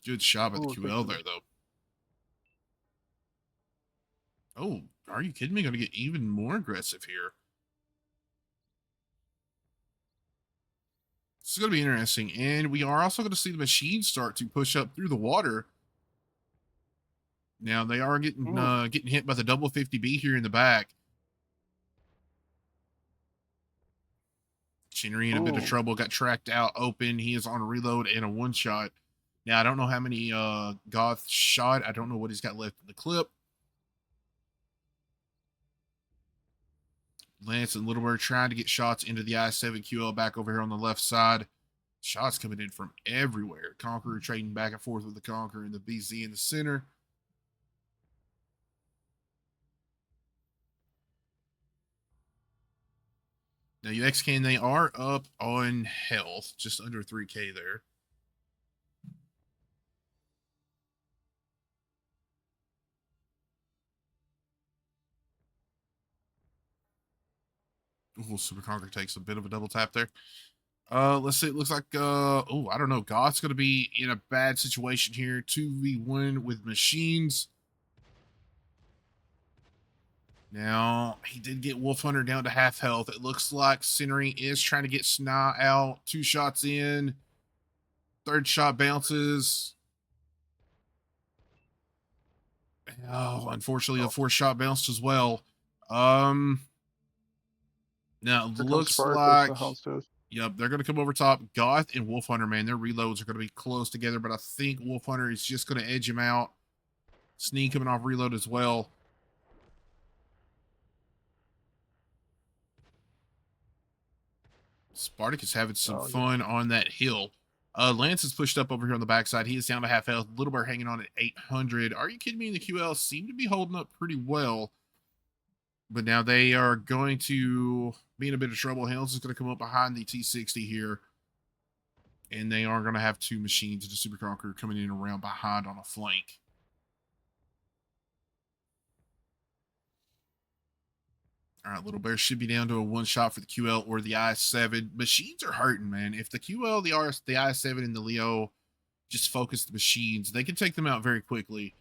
Good shot by the QL there, though. Oh, are you kidding me? Going to get even more aggressive here. This is going to be interesting. And we are also going to see the machines start to push up through the water. Now, they are getting hit by the double 50B here in the back. Chinnery in a bit of trouble. Got tracked out open. He is on a reload and a one-shot. Now, I don't know how many Goth shot. I don't know what he's got left in the clip. Lance and Littlebird trying to get shots into the I-7 QL back over here on the left side. Shots coming in from everywhere. Conqueror trading back and forth with the Conqueror and the BZ in the center. Now, UXCAN, they are up on health, just under 3K there. Ooh, Super Conqueror takes a bit of a double tap there. Let's see. It looks like, oh, I don't know. Goth's going to be in a bad situation here. 2v1 with machines. Now, he did get Wolf Hunter down to half health. It looks like Scenery is trying to get Sna out. 2 shots in. Third shot bounces. Oh, unfortunately, the 4th shot bounced as well. Now, it looks like... Yep, they're going to come over top. Goth and Wolf Hunter, man, their reloads are going to be close together, but I think Wolf Hunter is just going to edge him out. Snee coming off reload as well. Spartacus having some fun on that hill. Lance is pushed up over here on the backside. He is down to half health. Little Bear hanging on at 800. Are you kidding me? The QL seem to be holding up pretty well. But now they are going to be in a bit of trouble. Helms is going to come up behind the T60 here. And they are going to have 2 machines, the Super Conqueror coming in around behind on a flank. All right, Little Bear should be down to a 1 shot for the QL or the I-7. Machines are hurting, man. If the QL, the I-7, and the Leo just focus the machines, they can take them out very quickly.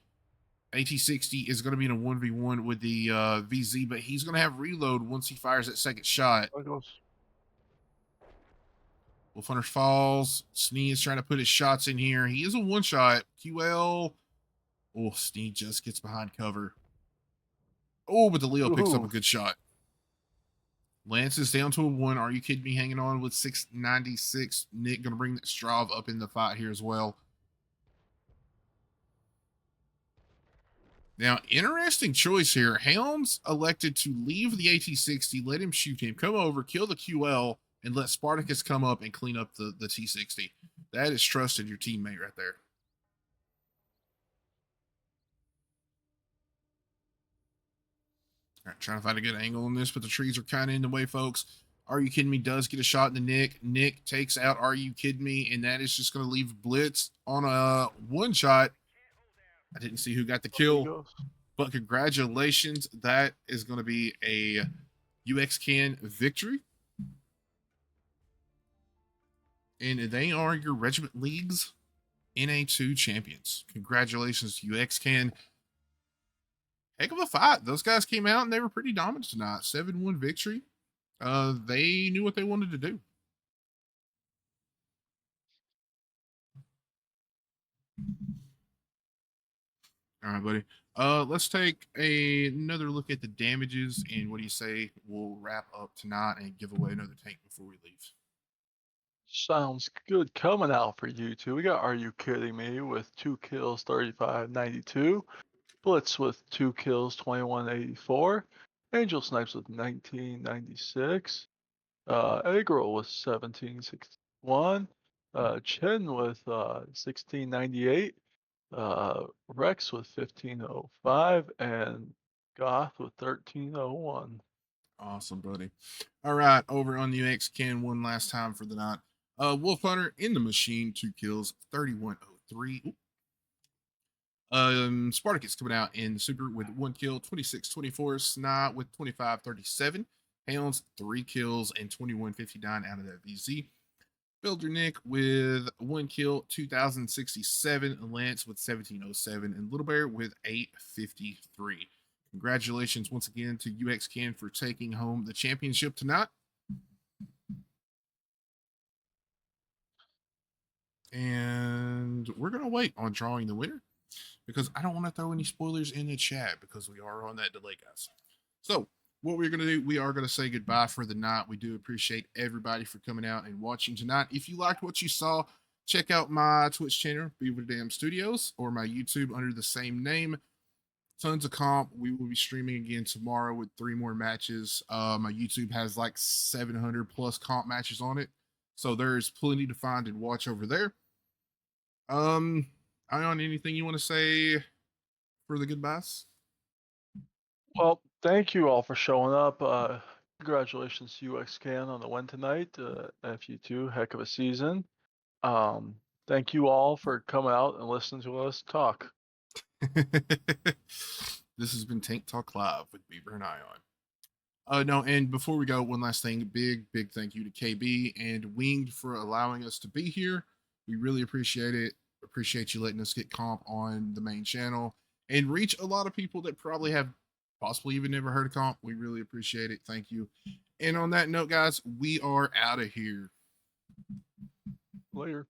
AT-60 is going to be in a 1v1 with the VZ, but he's going to have reload once he fires that 2nd shot. Wolf Hunter falls. Snee is trying to put his shots in here. He is a 1 shot. QL. Oh, Snee just gets behind cover. Oh, but the Leo picks up a good shot. Lance is down to a 1. Are you kidding me? Hanging on with 696. Nick going to bring that Strav up in the fight here as well. Now, interesting choice here. Helms elected to leave the AT-60, let him shoot him, come over, kill the QL, and let Spartacus come up and clean up the T-60. That is trusting your teammate right there. All right, trying to find a good angle on this, but the trees are kind of in the way, folks. Are You Kidding Me does get a shot in the Nick. Nick takes out Are You Kidding Me, and that is just going to leave Blitz on a one shot. I didn't see who got the kill, but congratulations. That is going to be a UXCAN victory. And they are your Regiment League's NA2 champions. Congratulations to UXCAN. Heck of a fight. Those guys came out and they were pretty dominant tonight. 7-1 victory. They knew what they wanted to do. All right, buddy. Let's take another look at the damages, and what do you say we'll wrap up tonight and give away another tank before we leave? Sounds good. Coming out for you two. We got Are You Kidding Me with 2 kills, 35.92. Blitz with 2 kills, 21.84. Angel Snipes with 19.96. Eggroll with 17.61. Chen with 16.98. Rex with 15.05. And Goth with 13.01. Awesome, buddy. All right, over on the UXCAN one last time for the night. Wolf Hunter in the machine, 2 kills, 31.03. Spartacus coming out in Super with 1 kill, 26.24. Snot with 25.37. Hounds, 3 kills and 21.59 out of that VZ. Builder Nick with 1 kill, 2,067. Lance with 17.07. And Little Bear with 8.53. Congratulations once again to UXCAN for taking home the championship tonight. And we're going to wait on drawing the winner because I don't want to throw any spoilers in the chat because we are on that delay, guys. So what we're going to do, we are going to say goodbye for the night. We do appreciate everybody for coming out and watching tonight. If you liked what you saw, check out my Twitch channel, Beaver Dam Studios, or my YouTube under the same name. Tons of comp. We will be streaming again tomorrow with 3 more matches. My YouTube has like 700 plus comp matches on it, so there's plenty to find and watch over there. Ion, anything you want to say for the goodbyes? Well, thank you all for showing up. Congratulations to UXCAN on the win tonight. FU2, heck of a season. Thank you all for coming out and listening to us talk. This has been Tank Talk Live with Beaver and Ion. No, and before we go, one last thing. Big thank you to KB and Winged for allowing us to be here. We really appreciate it. Appreciate you letting us get comp on the main channel and reach a lot of people that probably have possibly even never heard of comp. We really appreciate it. Thank you. And on that note, guys, we are out of here. Later.